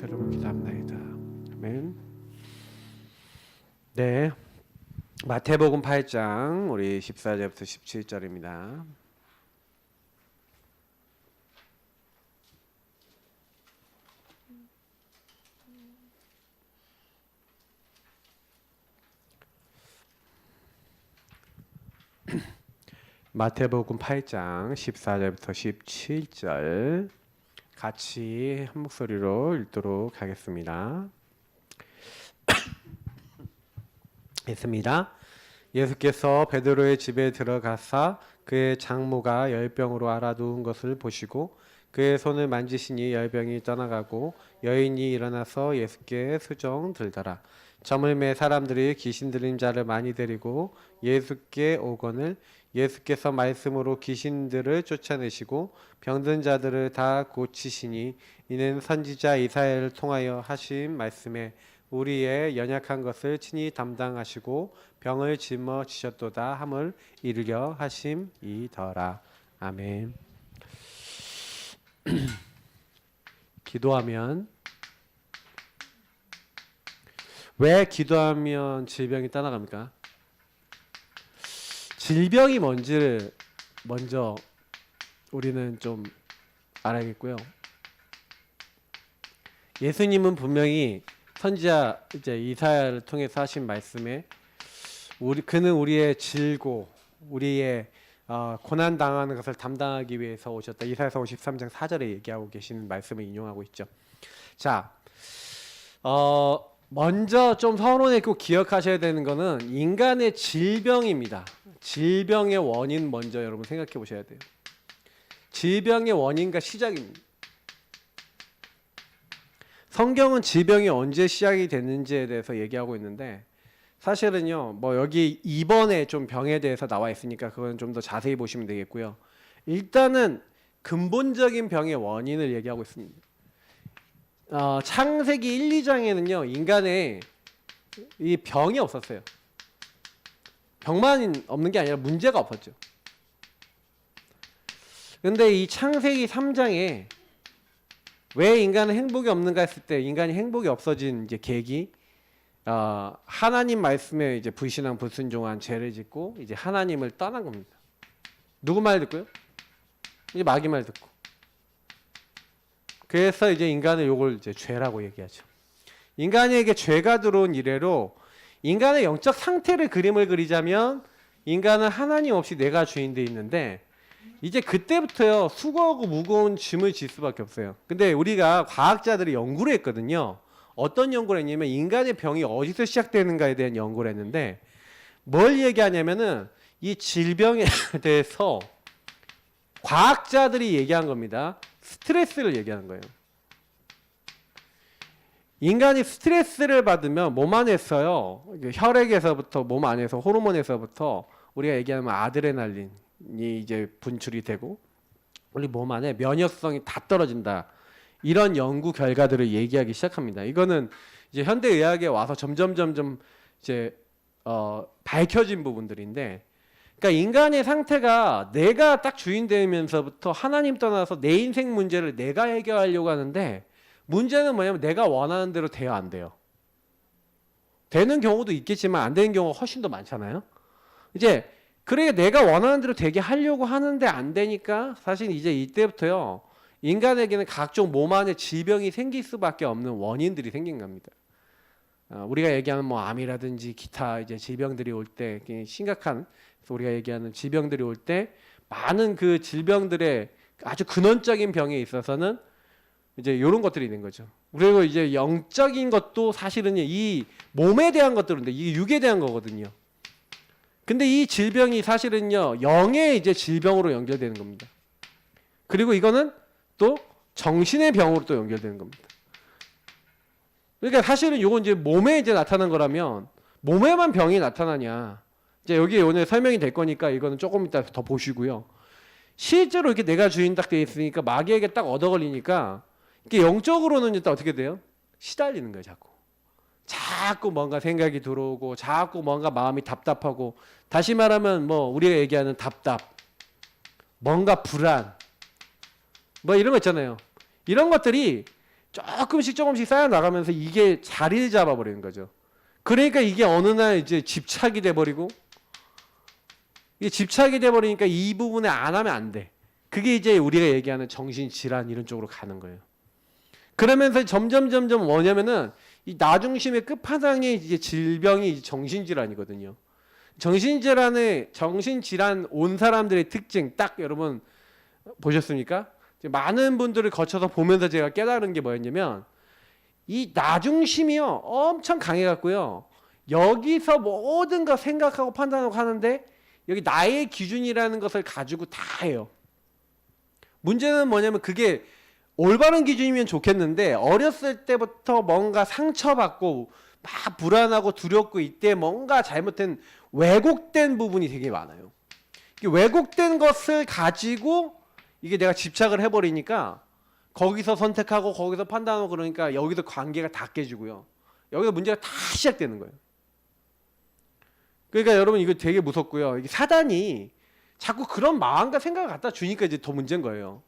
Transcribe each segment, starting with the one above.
예수 이름으로 기도합나이다. 아멘. 네, 마태복음 8장 우리 14절부터 17절입니다. 마태복음 8장 14절부터 17절 같이 한 목소리로 읽도록 하겠습니다. 있습니다. 예수께서 베드로의 집에 들어가사 그의 장모가 열병으로 앓아누운 것을 보시고 그의 손을 만지시니 열병이 떠나가고 여인이 일어나서 예수께 수종 들더라. 점을 매 사람들이 귀신 들린 자를 많이 데리고 예수께 오거늘 예수께서 말씀으로 귀신들을 쫓아내시고 병든 자들을 다 고치시니 이는 선지자 이사야를 통하여 하신 말씀에 우리의 연약한 것을 친히 담당하시고 병을 짊어지셨도다 함을 이루려 하심이더라. 아멘. 기도하면 왜 기도하면 질병이 떠나갑니까? 질병이 뭔지를 먼저 우리는 좀 알아야겠고요. 예수님은 분명히 선지자 이사야를 통해서 하신 말씀에 그는 우리의 질고 우리의 고난 당하는 것을 담당하기 위해서 오셨다. 이사야서 53장 4절에 얘기하고 계시는 말씀을 인용하고 있죠. 자, 먼저 좀 서론에 꼭 기억하셔야 되는 것은 인간의 질병입니다. 질병의 원인 먼저 여러분 생각해 보셔야 돼요. 질병의 원인과 시작입니다. 성경은 질병이 언제 시작이 됐는지에 대해서 얘기하고 있는데 사실은요, 뭐 여기 2번에 좀 병에 대해서 나와 있으니까 그건 좀 더 자세히 보시면 되겠고요. 일단은 근본적인 병의 원인을 얘기하고 있습니다. 창세기 1, 2장에는요, 인간의 이 병이 없었어요. 병만 없는 게 아니라 문제가 없었죠. 근데 이 창세기 3장에 왜 인간은 행복이 없는가 했을 때 인간이 행복이 없어진 이제 계기, 하나님 말씀에 이제 불신앙 불순종한 죄를 짓고 이제 하나님을 떠난 겁니다. 누구 말 듣고요? 이제 마귀 말 듣고. 그래서 이제 인간은 요걸 이제 죄라고 얘기하죠. 인간에게 죄가 들어온 이래로 인간의 영적 상태를 그림을 그리자면 인간은 하나님 없이 내가 주인 돼 있는데 이제 그때부터요 수고하고 무거운 짐을 질 수밖에 없어요. 근데 우리가 과학자들이 연구를 했거든요. 어떤 연구를 했냐면 인간의 병이 어디서 시작되는가에 대한 연구를 했는데 뭘 얘기하냐면은 이 질병에 대해서 과학자들이 얘기한 겁니다. 스트레스를 얘기하는 거예요. 인간이 스트레스를 받으면 몸 안에서요, 혈액에서부터 몸 안에서 호르몬에서부터 우리가 얘기하면 아드레날린이 이제 분출이 되고 우리 몸 안에 면역성이 다 떨어진다. 이런 연구 결과들을 얘기하기 시작합니다. 이거는 이제 현대 의학에 와서 점점 이제 밝혀진 부분들인데, 그러니까 인간의 상태가 내가 딱 주인 되면서부터 하나님 떠나서 내 인생 문제를 내가 해결하려고 하는데 문제는 뭐냐면 내가 원하는 대로 돼요, 안 돼요? 되는 경우도 있겠지만 안 되는 경우가 훨씬 더 많잖아요. 이제 그래 내가 원하는 대로 되게 하려고 하는데 안 되니까 사실 이제 이때부터요 인간에게는 각종 몸 안에 질병이 생길 수밖에 없는 원인들이 생긴 겁니다. 우리가 얘기하는 뭐 암이라든지 기타 이제 질병들이 올 때 심각한 우리가 얘기하는 질병들이 올 때 많은 그 질병들의 아주 근원적인 병에 있어서는 이제 이런 것들이 있는 거죠. 그리고 이제 영적인 것도 사실은 이 몸에 대한 것들인데 이게 육에 대한 거거든요. 근데 이 질병이 사실은요 영의 이제 질병으로 연결되는 겁니다. 그리고 이거는 또 정신의 병으로 또 연결되는 겁니다. 그러니까 사실은 이건 이제 몸에 이제 나타난 거라면 몸에만 병이 나타나냐? 이제 여기 오늘 설명이 될 거니까 이거는 조금 이따 더 보시고요. 실제로 이렇게 내가 주인 딱 돼 있으니까 마귀에게 딱 얻어 걸리니까 이게 영적으로는 일단 어떻게 돼요? 시달리는 거예요, 자꾸. 자꾸 뭔가 생각이 들어오고 자꾸 뭔가 마음이 답답하고 다시 말하면 뭐 우리가 얘기하는 답답, 뭔가 불안, 뭐 이런 거 있잖아요. 이런 것들이 조금씩 쌓여 나가면서 이게 자리를 잡아버리는 거죠. 그러니까 이게 어느 날 이제 집착이 돼버리고, 이게 집착이 돼버리니까 이 부분에 안 하면 안 돼. 그게 이제 우리가 얘기하는 정신질환 이런 쪽으로 가는 거예요. 그러면서 점점 뭐냐면은 이 나중심의 끝판왕의 이제 질병이 이제 정신질환이거든요. 정신질환 온 사람들의 특징 딱 여러분 보셨습니까? 많은 분들을 거쳐서 보면서 제가 깨달은 게 뭐였냐면 이 나중심이요 엄청 강해갖고요. 여기서 모든 거 생각하고 판단하고 하는데 여기 나의 기준이라는 것을 가지고 다 해요. 문제는 뭐냐면 그게 올바른 기준이면 좋겠는데 어렸을 때부터 뭔가 상처받고 막 불안하고 두렵고 이때 뭔가 잘못된 왜곡된 부분이 되게 많아요. 왜곡된 것을 가지고 이게 내가 집착을 해버리니까 거기서 선택하고 거기서 판단하고 그러니까 여기서 관계가 다 깨지고요. 여기서 문제가 다 시작되는 거예요. 그러니까 여러분 이거 되게 무섭고요. 이게 사단이 자꾸 그런 마음과 생각을 갖다 주니까 이제 더 문제인 거예요.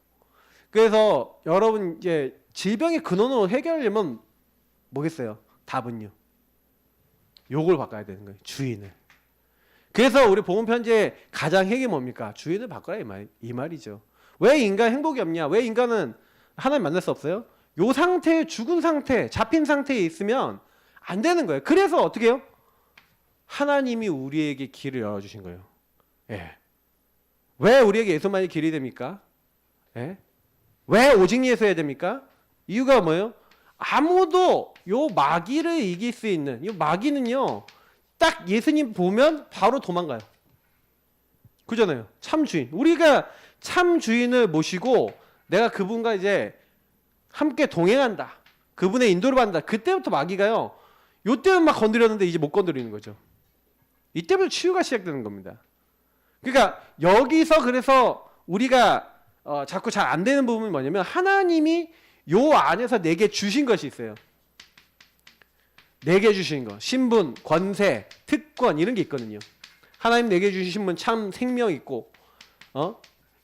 그래서 여러분 이제 질병의 근원으로 해결하려면 뭐겠어요? 답은요. 요걸 바꿔야 되는 거예요. 주인을. 그래서 우리 복음 편지의 가장 핵이 뭡니까? 주인을 바꿔라 이 말이죠. 왜 인간 행복이 없냐? 왜 인간은 하나님 만날 수 없어요? 요 상태에 죽은 상태, 잡힌 상태에 있으면 안 되는 거예요. 그래서 어떻게 해요? 하나님이 우리에게 길을 열어주신 거예요. 예. 왜 우리에게 예수만이 길이 됩니까? 예? 왜 오직 예수 해야 됩니까? 이유가 뭐예요? 아무도 요 마귀를 이길 수 있는 이 마귀는요 딱 예수님 보면 바로 도망가요. 그잖아요. 참 주인. 우리가 참 주인을 모시고 내가 그분과 이제 함께 동행한다. 그분의 인도를 받는다. 그때부터 마귀가요. 요때는 막 건드렸는데 이제 못 건드리는 거죠. 이때부터 치유가 시작되는 겁니다. 그러니까 여기서 그래서 우리가 자꾸 잘 안 되는 부분이 뭐냐면 하나님이 요 안에서 내게 주신 것이 있어요. 내게 주신 거. 신분, 권세, 특권 이런 게 있거든요. 하나님 내게 주신 신분 참 생명 있고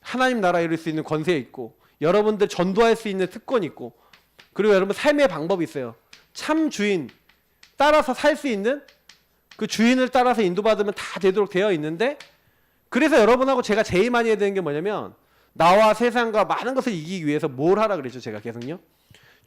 하나님 나라 이룰 수 있는 권세 있고 여러분들 전도할 수 있는 특권 있고 그리고 여러분 삶의 방법이 있어요. 참 주인 따라서 살 수 있는 그 주인을 따라서 인도받으면 다 되도록 되어 있는데 그래서 여러분하고 제가 제일 많이 해야 되는 게 뭐냐면 나와 세상과 많은 것을 이기기 위해서 뭘 하라 그랬죠. 제가 계속요.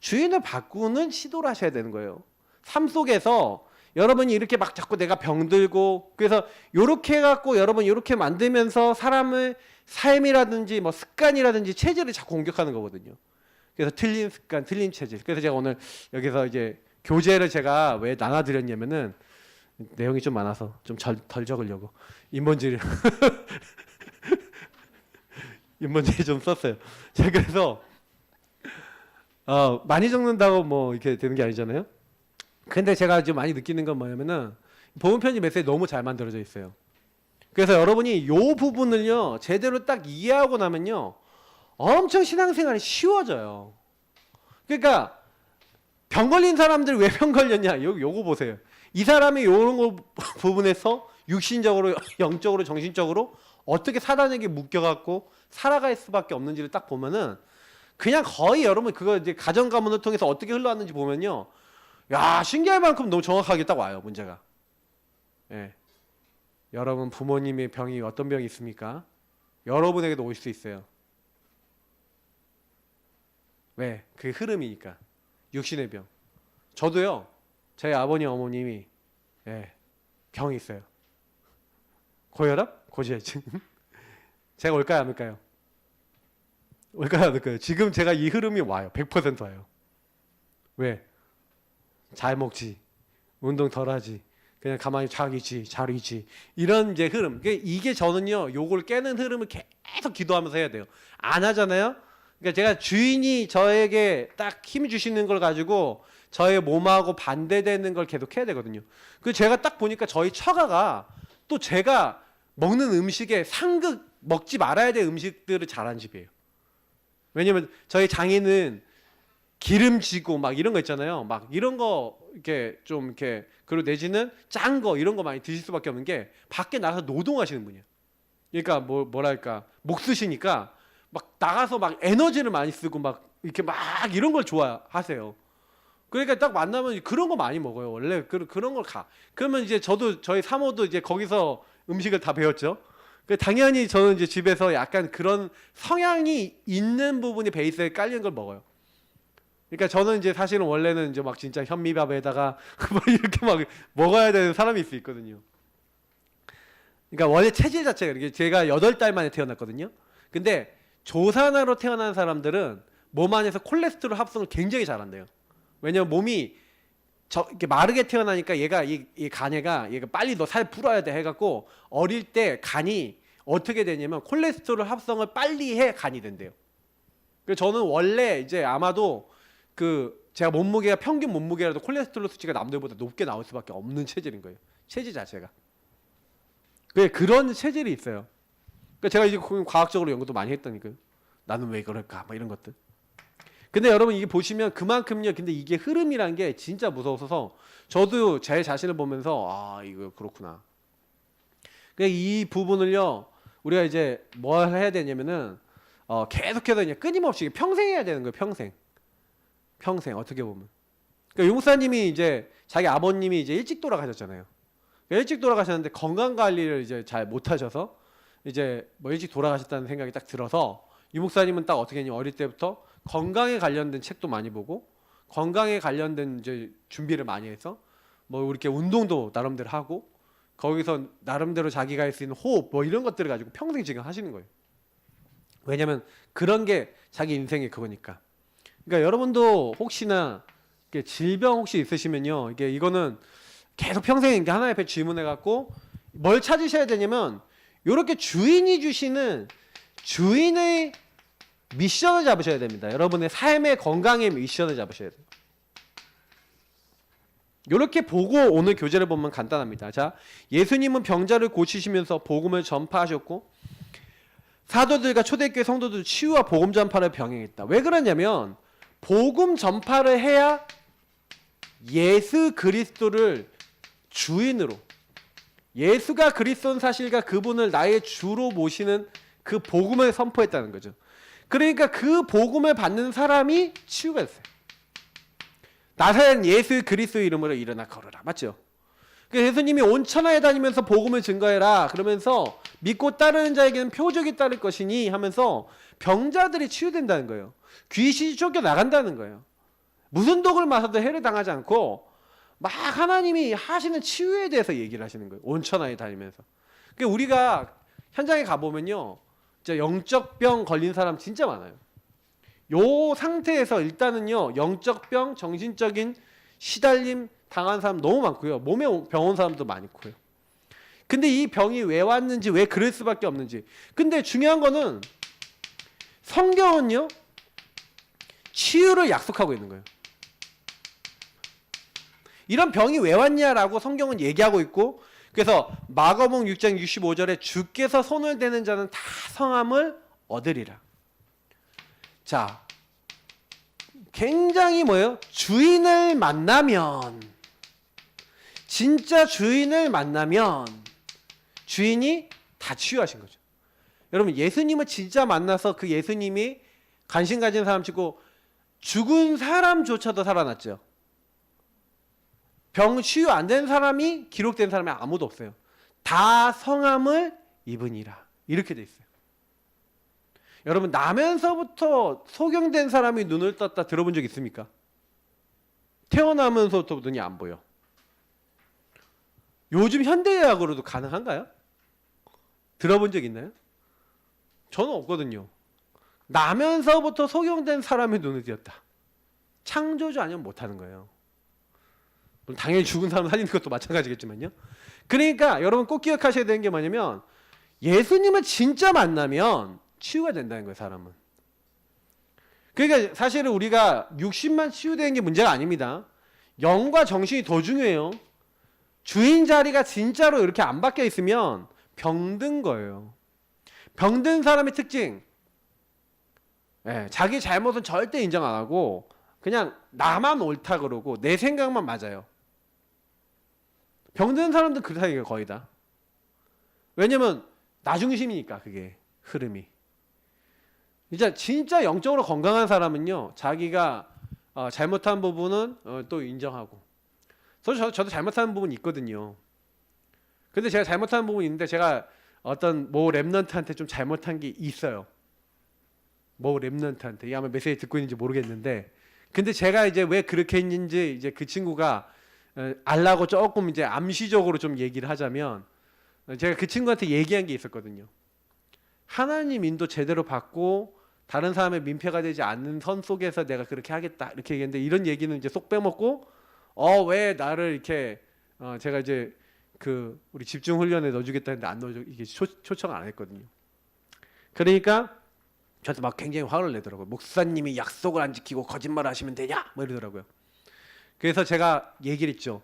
주인을 바꾸는 시도를 하셔야 되는 거예요. 삶 속에서 여러분이 이렇게 막 자꾸 내가 병들고 그래서 요렇게 해갖고 여러분 요렇게 만들면서 사람을 삶이라든지 뭐 습관이라든지 체질을 자꾸 공격하는 거거든요. 그래서 틀린 습관, 틀린 체질. 그래서 제가 오늘 여기서 이제 교재를 제가 왜 나눠드렸냐면은 내용이 좀 많아서 좀 덜 적으려고 인본주의를 인본주의 좀 썼어요. 제가 그래서 많이 적는다고 뭐 이렇게 되는 게 아니잖아요. 근데 제가 좀 많이 느끼는 건 뭐냐면은 복음 편지 메시지 너무 잘 만들어져 있어요. 그래서 여러분이 요 부분을요 제대로 딱 이해하고 나면요 엄청 신앙생활이 쉬워져요. 그러니까 병 걸린 사람들 왜 병 걸렸냐 요거 보세요. 이 사람이 요런 거 부분에서 육신적으로 영적으로 정신적으로 어떻게 사단에게 묶여갖고 살아갈 수밖에 없는지를 딱 보면은 그냥 거의 여러분 그거 이제 가정 가문을 통해서 어떻게 흘러왔는지 보면요 야 신기할 만큼 너무 정확하게 딱 와요 문제가. 예. 여러분 부모님의 병이 어떤 병이 있습니까? 여러분에게도 올 수 있어요. 왜? 그게 흐름이니까. 육신의 병. 저도요. 제 아버님 어머님이 병이 있어요. 고혈압? 고지혈증. 제가 올까요 안 올까요? 올까요 안 올까요? 지금 제가 이 흐름이 와요. 100% 와요. 왜? 잘 먹지. 운동 덜 하지. 그냥 가만히 자기지, 자리지. 이런 이제 흐름. 이게 저는요, 요걸 깨는 흐름을 계속 기도하면서 해야 돼요. 안 하잖아요? 그러니까 제가 주인이 저에게 딱 힘 주시는 걸 가지고 저의 몸하고 반대되는 걸 계속 해야 되거든요. 그 제가 딱 보니까 저희 처가가 또 제가 먹는 음식에 상극 먹지 말아야 될 음식들을 잘한 집이에요. 왜냐면 저희 장인은 기름지고 막 이런 거 있잖아요. 막 이런 거 이렇게 좀 이렇게 그리고 내지는 짠 거 이런 거 많이 드실 수밖에 없는 게 밖에 나가서 노동하시는 분이에요. 그러니까 뭐랄까 목 쓰시니까 막 나가서 막 에너지를 많이 쓰고 막 이렇게 막 이런 걸 좋아하세요. 그러니까 딱 만나면 그런 거 많이 먹어요. 원래 그런 걸 가. 그러면 이제 저희 사모도 이제 거기서 음식을 다 배웠죠. 당연히 저는 이제 집에서 약간 그런 성향이 있는 부분이 베이스에 깔린 걸 먹어요. 그러니까 저는 이제 사실은 원래는 이제 막 진짜 현미밥에다가 막 이렇게 막 먹어야 되는 사람일 수 있거든요. 그러니까 원래 체질 자체가 이렇게 제가 8달 만에 태어났거든요. 근데 조산아로 태어난 사람들은 몸 안에서 콜레스테롤 합성을 굉장히 잘한대요. 왜냐면 몸이 이렇게 마르게 태어나니까 얘가 이 간에가 얘가 빨리 너 살 불어야 돼 해갖고 어릴 때 간이 어떻게 되냐면 콜레스테롤 합성을 빨리 해 간이 된대요. 그래서 저는 원래 이제 아마도 제가 몸무게가 평균 몸무게라도 콜레스테롤 수치가 남들보다 높게 나올 수밖에 없는 체질인 거예요. 체질 자체가. 그런 체질이 있어요. 그러니까 제가 이제 과학적으로 연구도 많이 했다니까요. 나는 왜 그럴까? 뭐 이런 것들. 근데 여러분 이게 보시면 그만큼요. 근데 이게 흐름이란 게 진짜 무서워서 저도 제 자신을 보면서 아 이거 그렇구나. 그러니까 이 부분을요. 우리가 이제 뭘 해야 되냐면은 계속해서 그냥 끊임없이 평생 해야 되는 거예요. 평생 어떻게 보면. 그러니까 유목사님이 이제 자기 아버님이 이제 일찍 돌아가셨잖아요. 일찍 돌아가셨는데 건강 관리를 이제 잘 못하셔서 이제 뭐 일찍 돌아가셨다는 생각이 딱 들어서 유목사님은 딱 어떻게 했냐면 어릴 때부터 건강에 관련된 책도 많이 보고 건강에 관련된 이제 준비를 많이 해서 뭐 이렇게 운동도 나름대로 하고 거기서 나름대로 자기가 할 수 있는 호흡 뭐 이런 것들을 가지고 평생 지금 하시는 거예요. 왜냐면 그런 게 자기 인생의 그거니까. 그러니까 여러분도 혹시나 질병 혹시 있으시면요. 이거는 계속 평생 하나의 배 질문해 갖고 뭘 찾으셔야 되냐면 이렇게 주인이 주시는 주인의 미션을 잡으셔야 됩니다. 여러분의 삶의 건강의 미션을 잡으셔야 돼요. 이렇게 보고 오늘 교재를 보면 간단합니다. 자, 예수님은 병자를 고치시면서 복음을 전파하셨고 사도들과 초대교회 성도들 치유와 복음 전파를 병행했다. 왜 그러냐면 복음 전파를 해야 예수 그리스도를 주인으로 예수가 그리스도인 사실과 그분을 나의 주로 모시는 그 복음을 선포했다는 거죠. 그러니까 그 복음을 받는 사람이 치유가 됐어요. 나사렛 예수 그리스도 이름으로 일어나 걸어라. 맞죠? 그래서 예수님이 온 천하에 다니면서 복음을 증거해라. 그러면서 믿고 따르는 자에게는 표적이 따를 것이니 하면서 병자들이 치유된다는 거예요. 귀신이 쫓겨나간다는 거예요. 무슨 독을 마셔도 해를 당하지 않고 막 하나님이 하시는 치유에 대해서 얘기를 하시는 거예요. 온 천하에 다니면서. 그러니까 우리가 현장에 가보면요. 진짜 영적 병 걸린 사람 진짜 많아요. 요 상태에서 일단은요. 영적 병, 정신적인 시달림 당한 사람 너무 많고요. 몸에 병 온 사람도 많고요. 근데 이 병이 왜 왔는지 왜 그럴 수밖에 없는지. 근데 중요한 거는 성경은요. 치유를 약속하고 있는 거예요. 이런 병이 왜 왔냐라고 성경은 얘기하고 있고 그래서 마가복음 6장 65절에 주께서 손을 대는 자는 다 성함을 얻으리라. 자, 굉장히 뭐예요? 주인을 만나면 진짜 주인을 만나면 주인이 다 치유하신 거죠. 여러분 예수님을 진짜 만나서 그 예수님이 관심 가진 사람 치고 죽은 사람조차도 살아났죠. 병 치유 안 된 사람이 기록된 사람이 아무도 없어요. 다 성함을 입으니라. 이렇게 돼 있어요. 여러분 나면서부터 소경된 사람이 눈을 떴다 들어본 적 있습니까? 태어나면서부터 눈이 안 보여. 요즘 현대의학으로도 가능한가요? 들어본 적 있나요? 저는 없거든요. 나면서부터 소경된 사람의 눈을 띄었다. 창조주 아니면 못하는 거예요. 당연히 죽은 사람 살리는 것도 마찬가지겠지만요. 그러니까 여러분 꼭 기억하셔야 되는 게 뭐냐면 예수님을 진짜 만나면 치유가 된다는 거예요. 사람은. 그러니까 사실은 우리가 60만 치유되는 게 문제가 아닙니다. 영과 정신이 더 중요해요. 주인 자리가 진짜로 이렇게 안 바뀌어 있으면 병든 거예요. 병든 사람의 특징, 자기 잘못은 절대 인정 안 하고 그냥 나만 옳다 그러고 내 생각만 맞아요. 병든 사람들 그렇다니까 거의 다. 왜냐면 나 중심이니까 그게 흐름이. 이제 진짜 영적으로 건강한 사람은요, 자기가 잘못한 부분은 또 인정하고. 저도 잘못한 부분이 있거든요. 근데 제가 잘못한 부분이 있는데 제가 어떤 모 랩런트한테 좀 잘못한 게 있어요. 모 랩런트한테. 이 아마 메시지 듣고 있는지 모르겠는데, 근데 제가 이제 왜 그렇게 했는지 이제 그 친구가 알라고 조금 이제 암시적으로 좀 얘기를 하자면, 제가 그 친구한테 얘기한 게 있었거든요. 하나님 인도 제대로 받고 다른 사람의 민폐가 되지 않는 선 속에서 내가 그렇게 하겠다 이렇게 얘기했는데, 이런 얘기는 이제 쏙 빼먹고 왜 나를 이렇게 제가 이제 그 우리 집중 훈련에 넣어주겠다 했는데 안 넣어줘, 이게 초청 안 했거든요. 그러니까 저한테 막 굉장히 화를 내더라고요. 목사님이 약속을 안 지키고 거짓말을 하시면 되냐 뭐 이러더라고요. 그래서 제가 얘기를 했죠.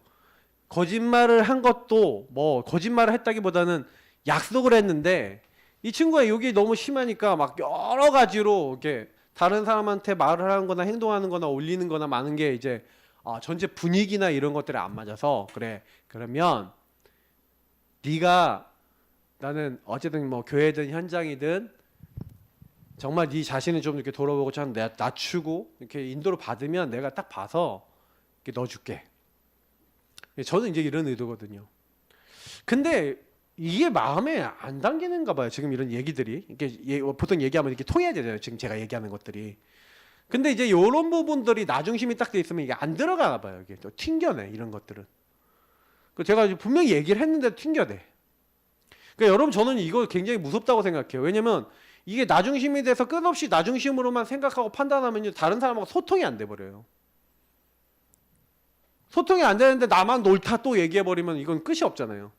거짓말을 한 것도 뭐 거짓말을 했다기보다는 약속을 했는데, 이 친구가 여기 너무 심하니까 막 여러 가지로 이렇게 다른 사람한테 말을 하는 거나 행동하는 거나 올리는 거나 많은 게 이제 전체 분위기나 이런 것들이 안 맞아서, 그래 그러면 네가, 나는 어쨌든 뭐 교회든 현장이든 정말 네 자신을 좀 이렇게 돌아보고 좀 내가 낮추고 이렇게 인도를 받으면 내가 딱 봐서 이렇게 넣어줄게. 저는 이제 이런 의도거든요. 근데 이게 마음에 안 담기는가 봐요. 지금 이런 얘기들이 이렇게 보통 얘기하면 이렇게 통해야 되잖아요. 지금 제가 얘기하는 것들이. 근데 이제 이런 부분들이 나중심이 딱 돼 있으면 이게 안 들어가나 봐요. 이게 또 튕겨내, 이런 것들은. 제가 분명히 얘기를 했는데 튕겨내. 그러니까 여러분, 저는 이거 굉장히 무섭다고 생각해요. 왜냐면 이게 나중심이 돼서 끝없이 나중심으로만 생각하고 판단하면 다른 사람하고 소통이 안 돼 버려요. 소통이 안 되는데 나만 옳다 또 얘기해버리면 이건 끝이 없잖아요.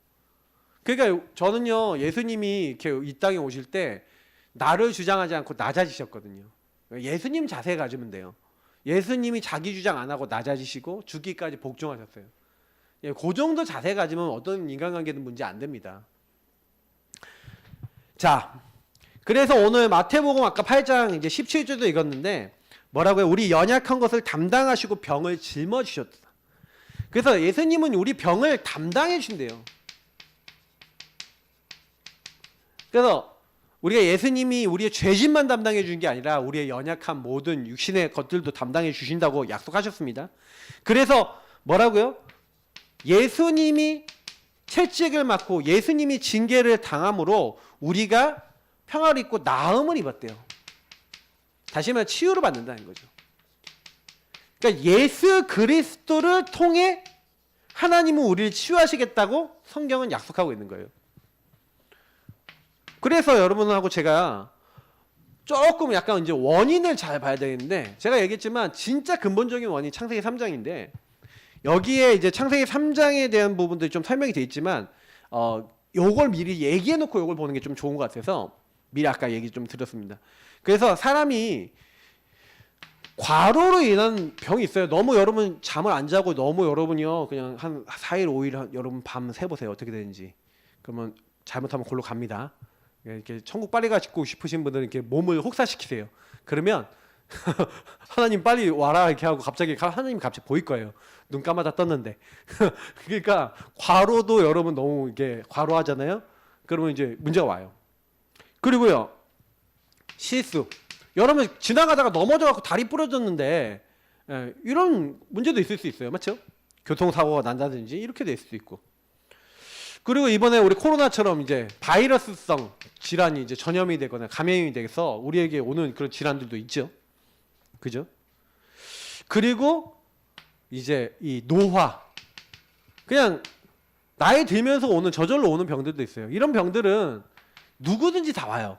그러니까 저는요, 예수님이 이렇게 이 땅에 오실 때 나를 주장하지 않고 낮아지셨거든요. 예수님 자세 가지면 돼요. 예수님이 자기 주장 안 하고 낮아지시고 죽기까지 복종하셨어요. 그 정도 자세 가지면 어떤 인간관계든 문제 안 됩니다. 자, 그래서 오늘 마태복음 아까 8장 이제 17절도 읽었는데 뭐라고요? 우리 연약한 것을 담당하시고 병을 짊어지셨다. 그래서 예수님은 우리 병을 담당해 주신대요. 그래서 우리가 예수님이 우리의 죄짐만 담당해 주는 게 아니라 우리의 연약한 모든 육신의 것들도 담당해 주신다고 약속하셨습니다. 그래서 뭐라고요? 예수님이 채찍을 맞고 예수님이 징계를 당함으로 우리가 평화를 입고 나음을 입었대요. 다시 말해 치유를 받는다는 거죠. 그러니까 예수 그리스도를 통해 하나님은 우리를 치유하시겠다고 성경은 약속하고 있는 거예요. 그래서 여러분하고 제가 조금 약간 이제 원인을 잘 봐야 되는데, 제가 얘기했지만 진짜 근본적인 원인이 창세기 3장인데 여기에 이제 창세기 3장에 대한 부분들이 좀 설명이 돼 있지만 요걸 미리 얘기해 놓고 요걸 보는 게 좀 좋은 것 같아서 미리 아까 얘기 좀 드렸습니다. 그래서 사람이 과로로 인한 병이 있어요. 너무 여러분 잠을 안 자고 너무 여러분이요 그냥 한 4일 5일 여러분 밤 새보세요. 어떻게 되는지. 그러면 잘못하면 골로 갑니다. 이렇게 천국 빨리 가시고 싶으신 분들은 이렇게 몸을 혹사시키세요. 그러면 하나님 빨리 와라 이렇게 하고 갑자기 하나님이 갑자기 보일 거예요. 눈 감아다 떴는데. 그러니까 과로도 여러분 너무 이게 과로하잖아요. 그러면 이제 문제가 와요. 그리고요, 실수. 여러분 지나가다가 넘어져갖고 다리 부러졌는데 이런 문제도 있을 수 있어요. 맞죠? 교통사고가 난다든지 이렇게 될 수도 있고. 그리고 이번에 우리 코로나처럼 이제 바이러스성 질환이 이제 전염이 되거나 감염이 돼서 우리에게 오는 그런 질환들도 있죠. 그죠? 그리고 이제 이 노화. 그냥 나이 들면서 오는 저절로 오는 병들도 있어요. 이런 병들은 누구든지 다 와요.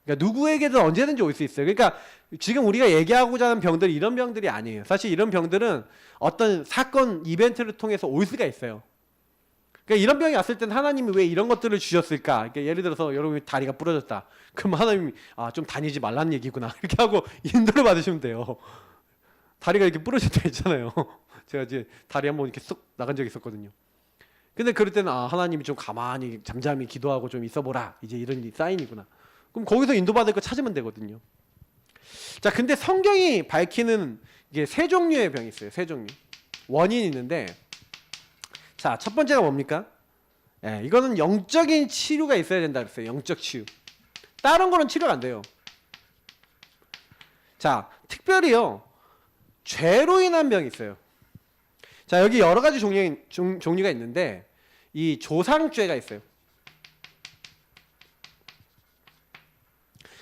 그러니까 누구에게든 언제든지 올 수 있어요. 그러니까 지금 우리가 얘기하고자 하는 병들이 이런 병들이 아니에요. 사실 이런 병들은 어떤 사건 이벤트를 통해서 올 수가 있어요. 그러니까 이런 병이 왔을 땐 하나님이 왜 이런 것들을 주셨을까? 그러니까 예를 들어서 여러분이 다리가 부러졌다. 그럼 하나님이 좀 다니지 말라는 얘기구나. 이렇게 하고 인도를 받으시면 돼요. 다리가 이렇게 부러졌다 했잖아요. 제가 이제 다리 한번 이렇게 쏙 나간 적이 있었거든요. 근데 그럴 때는 하나님이 좀 가만히 잠잠히 기도하고 좀 있어보라. 이제 이런 사인이구나. 그럼 거기서 인도받을 거 찾으면 되거든요. 자, 근데 성경이 밝히는 이게 세 종류의 병이 있어요. 세 종류. 원인이 있는데, 자, 첫 번째가 뭡니까? 이거는 영적인 치료가 있어야 된다 그랬어요. 영적 치유. 다른 거는 치료가 안 돼요. 자, 특별히요, 죄로 인한 병이 있어요. 자, 여기 여러 가지 종류가 있는데, 이 조상죄가 있어요.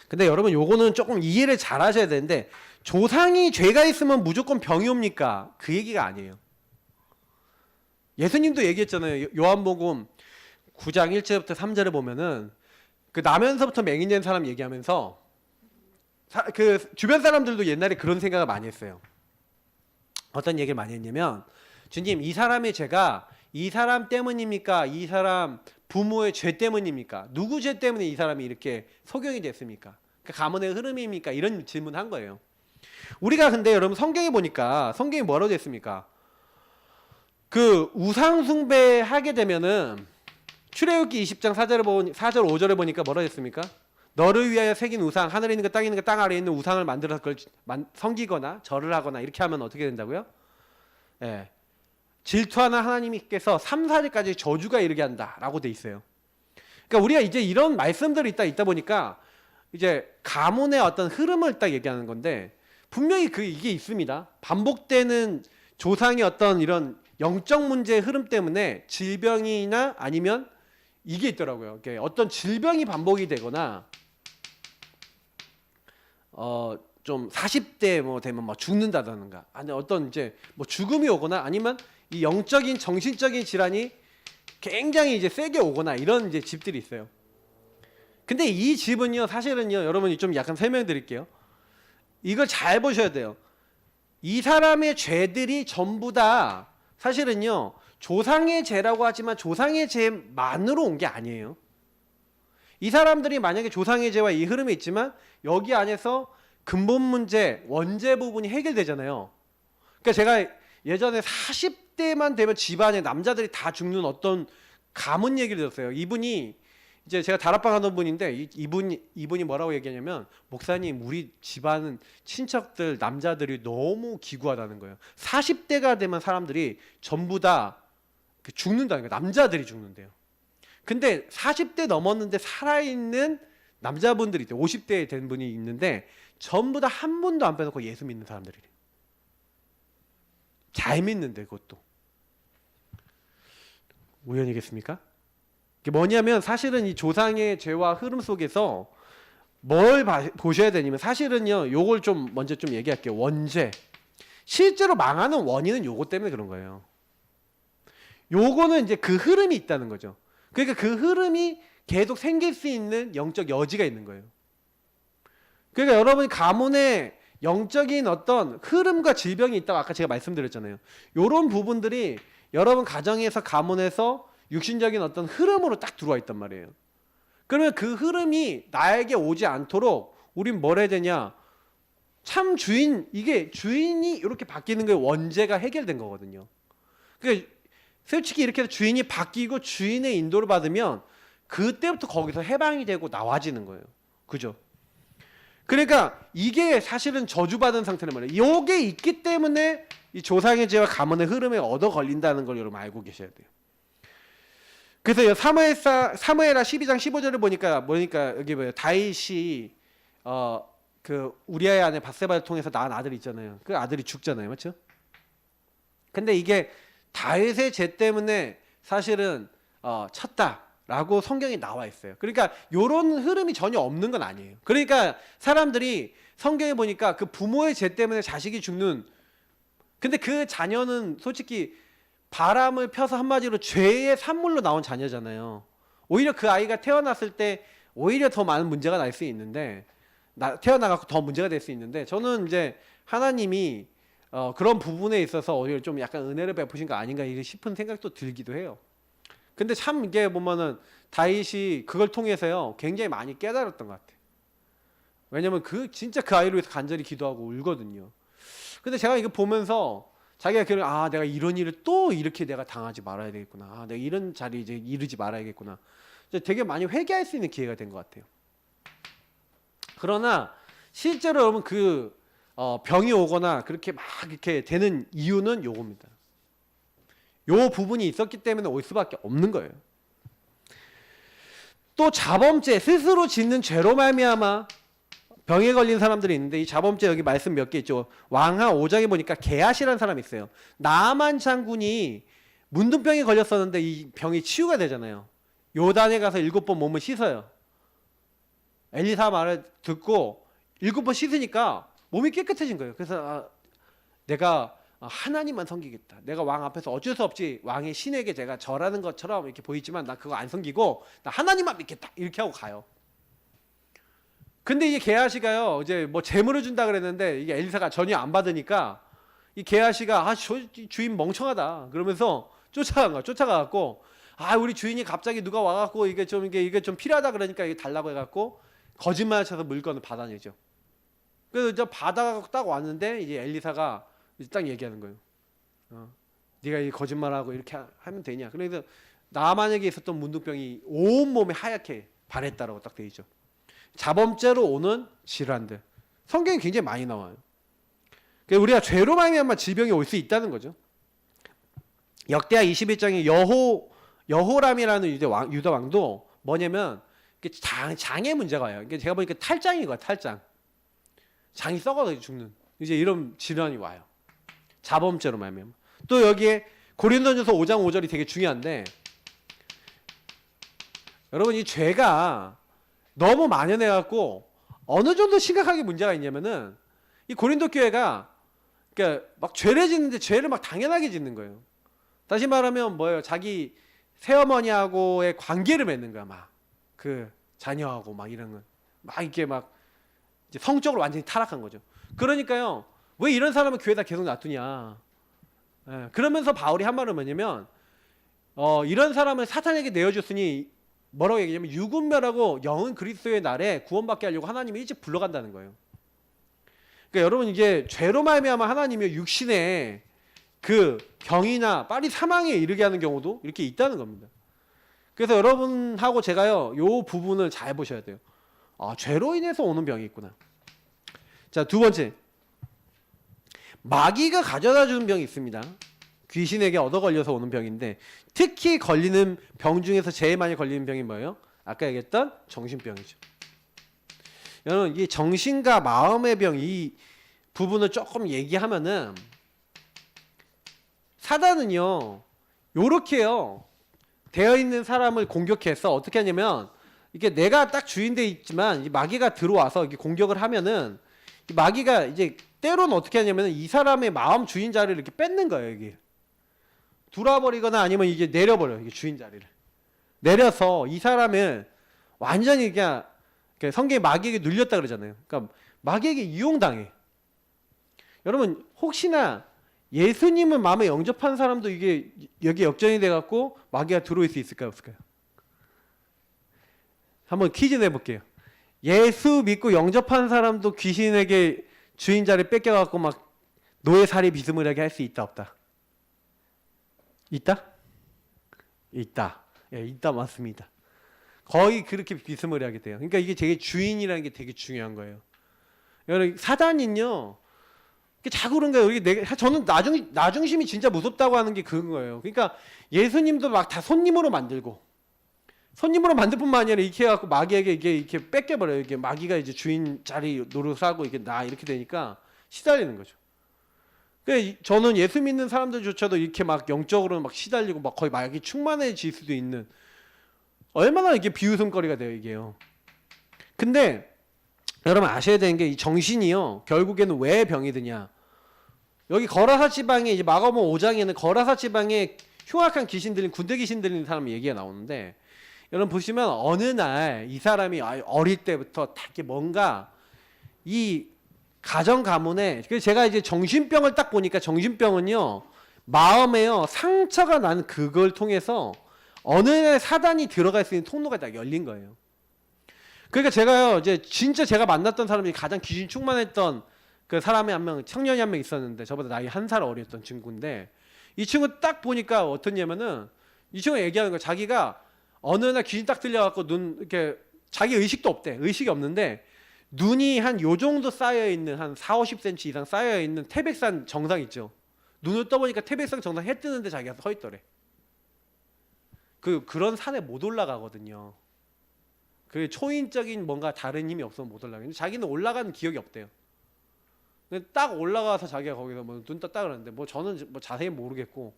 근데 여러분, 요거는 조금 이해를 잘 하셔야 되는데, 조상이 죄가 있으면 무조건 병이 옵니까? 그 얘기가 아니에요. 예수님도 얘기했잖아요. 요한복음 9장 1절부터 3절에 보면은, 그 나면서부터 맹인된 사람 얘기하면서, 그 주변 사람들도 옛날에 그런 생각을 많이 했어요. 어떤 얘기를 많이 했냐면, 주님, 이 사람의 죄가 이 사람 때문입니까? 이 사람 부모의 죄 때문입니까? 누구 죄 때문에 이 사람이 이렇게 소경이 됐습니까? 그 가문의 흐름입니까? 이런 질문한 거예요. 우리가 근데 여러분 성경에 보니까 성경이 뭐라고 됐습니까? 그 우상 숭배하게 되면은 출애굽기 20장 4절 5절에 보니까 뭐라고 했습니까? 너를 위하여 새긴 우상, 하늘에 있는 것, 땅에 있는 것, 땅 아래에 있는 우상을 만들어서 그걸 섬기거나 절을 하거나 이렇게 하면 어떻게 된다고요? 예. 질투하는 하나님께서 3, 4일까지 저주가 이르게 한다라고 돼 있어요. 그러니까 우리가 이제 이런 말씀들이 있다 보니까 이제 가문의 어떤 흐름을 딱 얘기하는 건데, 분명히 이게 있습니다. 반복되는 조상의 어떤 이런 영적 문제의 흐름 때문에 질병이나 아니면 이게 있더라고요. 어떤 질병이 반복이 되거나 좀 40대 뭐 되면 뭐 죽는다던가, 아니 어떤 이제 뭐 죽음이 오거나, 아니면 이 영적인 정신적인 질환이 굉장히 이제 세게 오거나, 이런 이제 집들이 있어요. 근데 이 집은요, 사실은요, 여러분이 좀 약간 설명드릴게요. 이걸 잘 보셔야 돼요. 이 사람의 죄들이 전부 다 사실은요, 조상의 죄라고 하지만 조상의 죄만으로 온 게 아니에요. 이 사람들이 만약에 조상의 죄와 이 흐름이 있지만 여기 안에서 근본 문제, 원죄 부분이 해결되잖아요. 그러니까 제가 예전에 40대만 되면 집안에 남자들이 다 죽는 어떤 가문 얘기를 들었어요. 이분이 이제 제가 다락방 하던 분인데, 이분이 뭐라고 얘기하냐면, 목사님, 우리 집안은 친척들 남자들이 너무 기구하다는 거예요. 40대가 되면 사람들이 전부 다 죽는다는 거예요. 남자들이 죽는데요. 근데 40대 넘었는데 살아있는 남자분들이 있대요. 50대 된 분이 있는데 전부 다 한 분도 안 빼놓고 예수 믿는 사람들이래요. 잘 믿는데, 그것도. 우연이겠습니까? 이게 뭐냐면, 사실은 이 조상의 죄와 흐름 속에서 뭘 보셔야 되냐면, 사실은요, 요걸 좀 먼저 좀 얘기할게요. 원죄. 실제로 망하는 원인은 요거 때문에 그런 거예요. 요거는 이제 그 흐름이 있다는 거죠. 그러니까 그 흐름이 계속 생길 수 있는 영적 여지가 있는 거예요. 그러니까 여러분이 가문에 영적인 어떤 흐름과 질병이 있다고 아까 제가 말씀드렸잖아요. 요런 부분들이 여러분 가정에서, 가문에서 육신적인 어떤 흐름으로 딱 들어와 있단 말이에요. 그러면 그 흐름이 나에게 오지 않도록 우린 뭘 해야 되냐? 참 이게 주인이 이렇게 바뀌는 게 원죄가 해결된 거거든요. 그러니까 솔직히 이렇게 해서 주인이 바뀌고 주인의 인도를 받으면 그때부터 거기서 해방이 되고 나와지는 거예요. 그죠? 그러니까 이게 사실은 저주받은 상태란 말이에요. 이게 있기 때문에 이 조상의 죄와 가문의 흐름에 얻어 걸린다는 걸 여러분 알고 계셔야 돼요. 그래서 사무엘하 12장 15절을 보니까 여기 뭐예요? 다윗이 그 우리아의 아내 밧세바를 통해서 낳은 아들이 있잖아요. 그 아들이 죽잖아요, 맞죠? 근데 이게 다윗의 죄 때문에 사실은 쳤다라고 성경에 나와 있어요. 그러니까 이런 흐름이 전혀 없는 건 아니에요. 그러니까 사람들이 성경에 보니까 그 부모의 죄 때문에 자식이 죽는, 근데 그 자녀는 솔직히 바람을 펴서 한마디로 죄의 산물로 나온 자녀잖아요. 오히려 그 아이가 태어났을 때 오히려 더 많은 문제가 날 수 있는데, 태어나갖고 더 문제가 될 수 있는데, 저는 이제 하나님이 그런 부분에 있어서 오히려 좀 약간 은혜를 베푸신 거 아닌가 싶은 생각도 들기도 해요. 근데 참 이게 보면은 다윗이 그걸 통해서요 굉장히 많이 깨달았던 것 같아요. 왜냐면 진짜 그 아이를 위해서 간절히 기도하고 울거든요. 근데 제가 이거 보면서 자기가 내가 이런 일을 또 이렇게 내가 당하지 말아야 되겠구나. 내가 이런 자리에 이제 이르지 말아야겠구나. 되게 많이 회개할 수 있는 기회가 된 것 같아요. 그러나 실제로 여러분 병이 오거나 그렇게 막 이렇게 되는 이유는 요겁니다. 요 부분이 있었기 때문에 올 수밖에 없는 거예요. 또 자범죄, 스스로 짓는 죄로 말미암아 병에 걸린 사람들이 있는데, 이 자범죄 여기 말씀 몇 개 있죠. 왕하 5장에 보니까 게하시라는 사람이 있어요. 나만 장군이 문둥병에 걸렸었는데 이 병이 치유가 되잖아요. 요단에 가서 7번 몸을 씻어요. 엘리사 말을 듣고 7번 씻으니까 몸이 깨끗해진 거예요. 그래서 내가 하나님만 섬기겠다. 내가 왕 앞에서 어쩔 수 없지 왕의 신에게 제가 절하는 것처럼 이렇게 보이지만 나 그거 안 섬기고 나 하나님만 믿겠다. 이렇게 하고 가요. 근데 이게 게하시가요, 이제 뭐 재물을 준다 그랬는데 이게 엘리사가 전혀 안 받으니까 이 게하시가 저 주인 멍청하다 그러면서 쫓아간 거야. 쫓아가갖고 우리 주인이 갑자기 누가 와갖고 이게 좀 필요하다 그러니까 이게 달라고 해갖고 거짓말 쳐서 물건을 받아내죠. 그래서 이제 받아갖고 딱 왔는데 이제 엘리사가 이제 딱 얘기하는 거예요. 네가 이 거짓말하고 이렇게 하면 되냐? 그래서 나만에게 있었던 문둥병이 온 몸에 하얗게 바랬다라고 딱 돼 있죠. 자범죄로 오는 질환들. 성경에 굉장히 많이 나와요. 그러니까 우리가 죄로 말미암아 질병이 올 수 있다는 거죠. 역대하 21장에 여호람이라는 유다 왕도 뭐냐면 장의 문제가 와요. 그러니까 제가 보니까 탈장인 거야, 탈장. 장이 썩어서 죽는 이제 이런 질환이 와요. 자범죄로 말미암아. 또 여기에 고린도전서 5장 5절이 되게 중요한데, 여러분 이 죄가 너무 만연해갖고 어느 정도 심각하게 문제가 있냐면은 이 고린도 교회가 그러니까 막 죄를 짓는데 죄를 막 당연하게 짓는 거예요. 다시 말하면 뭐예요? 자기 새어머니하고의 관계를 맺는 거야. 막 그 자녀하고 막 이런 거. 막 이렇게 막 이제 성적으로 완전히 타락한 거죠. 그러니까요. 왜 이런 사람을 교회에다 계속 놔두냐. 그러면서 바울이 한 말은 뭐냐면 이런 사람을 사탄에게 내어줬으니 뭐라고 얘기하냐면 육은 멸하고 영은 그리스도의 날에 구원받게 하려고 하나님이 일찍 불러간다는 거예요. 그러니까 여러분 이게 죄로 말미암아 하나님이 육신에 그 병이나 빨리 사망에 이르게 하는 경우도 이렇게 있다는 겁니다. 그래서 여러분하고 제가요 요 부분을 잘 보셔야 돼요. 죄로 인해서 오는 병이 있구나. 자, 두 번째, 마귀가 가져다 주는 병이 있습니다. 귀신에게 얻어 걸려서 오는 병인데, 특히 걸리는 병 중에서 제일 많이 걸리는 병이 뭐예요? 아까 얘기했던 정신병이죠. 여러분 이 정신과 마음의 병, 이 부분을 조금 얘기하면은 사단은요 요렇게요 되어 있는 사람을 공격해서 어떻게 하냐면, 이게 내가 딱 주인돼 있지만 이 마귀가 들어와서 이렇게 공격을 하면은 이 마귀가 이제 때로는 어떻게 하냐면 이 사람의 마음 주인 자리를 이렇게 뺏는 거예요. 이게 돌아버리거나 아니면 이게 내려버려요. 이게 주인 자리를 내려서 이 사람을 완전히 그냥 성경에 마귀에게 눌렸다 그러잖아요. 그러니까 마귀에게 이용당해. 여러분 혹시나 예수님을 마음에 영접한 사람도 이게 여기 역전이 돼갖고 마귀가 들어올 수 있을까요, 없을까요? 한번 퀴즈 내볼게요. 예수 믿고 영접한 사람도 귀신에게 주인 자리 뺏겨갖고 막 노예살이 비스무리하게 할 수 있다, 없다? 있다? 있다. 예, 있다 맞습니다. 거의 그렇게 비스무리하게 돼요. 그러니까 이게 되게 주인이라는 게 되게 중요한 거예요. 여러분 사단은요 자꾸 그런 거예요. 저는 나중심이 진짜 무섭다고 하는 게 그런 거예요. 그러니까 예수님도 막 다 손님으로 만들고, 손님으로 만들 뿐만 아니라 이렇게 해갖고 마귀에게 이렇게 뺏겨버려요. 이게 마귀가 이제 주인 자리 노릇하고 이렇게 이렇게 되니까 시달리는 거죠. 그러니까 저는 예수 믿는 사람들조차도 이렇게 막 영적으로 막 시달리고 막 거의 마귀 충만해질 수도 있는, 얼마나 이게 비웃음거리가 돼요, 이게요. 근데 여러분 아셔야 되는 게 이 정신이요 결국에는 왜 병이 드냐, 여기 거라사 지방에 이제 마가복음 5장에는 거라사 지방에 흉악한 귀신 들린, 군대 귀신 들린 사람 얘기가 나오는데, 여러분 보시면 어느 날 이 사람이 어릴 때부터 다 이렇게 뭔가 이 가정 가문에, 그래서 제가 이제 정신병을 딱 보니까 정신병은요 마음에요 상처가 난 그걸 통해서 어느 날 사단이 들어갈 수 있는 통로가 딱 열린 거예요. 그러니까 제가요 이제 진짜 제가 만났던 사람이 가장 귀신 충만했던 그 사람이 한 명, 청년이 한 명 있었는데 저보다 나이 1살 어렸던 친구인데, 이 친구 딱 보니까 어떻냐면은 이 친구가 얘기하는 거야. 자기가 어느 날 귀신 딱 들려갖고 이렇게 자기 의식도 없대. 의식이 없는데 눈이 한 요 정도 쌓여있는, 한 40-50cm 이상 쌓여있는 태백산 정상 있죠. 눈을 떠보니까 태백산 정상 해 뜨는데 자기가 서 있더래. 그런 산에 못 올라가거든요. 그 초인적인 뭔가 다른 힘이 없으면 못 올라가요. 자기는 올라간 기억이 없대요. 근데 딱 올라가서 자기가 거기서 뭐 눈 떴다 그러는데 뭐 저는 뭐 자세히 모르겠고.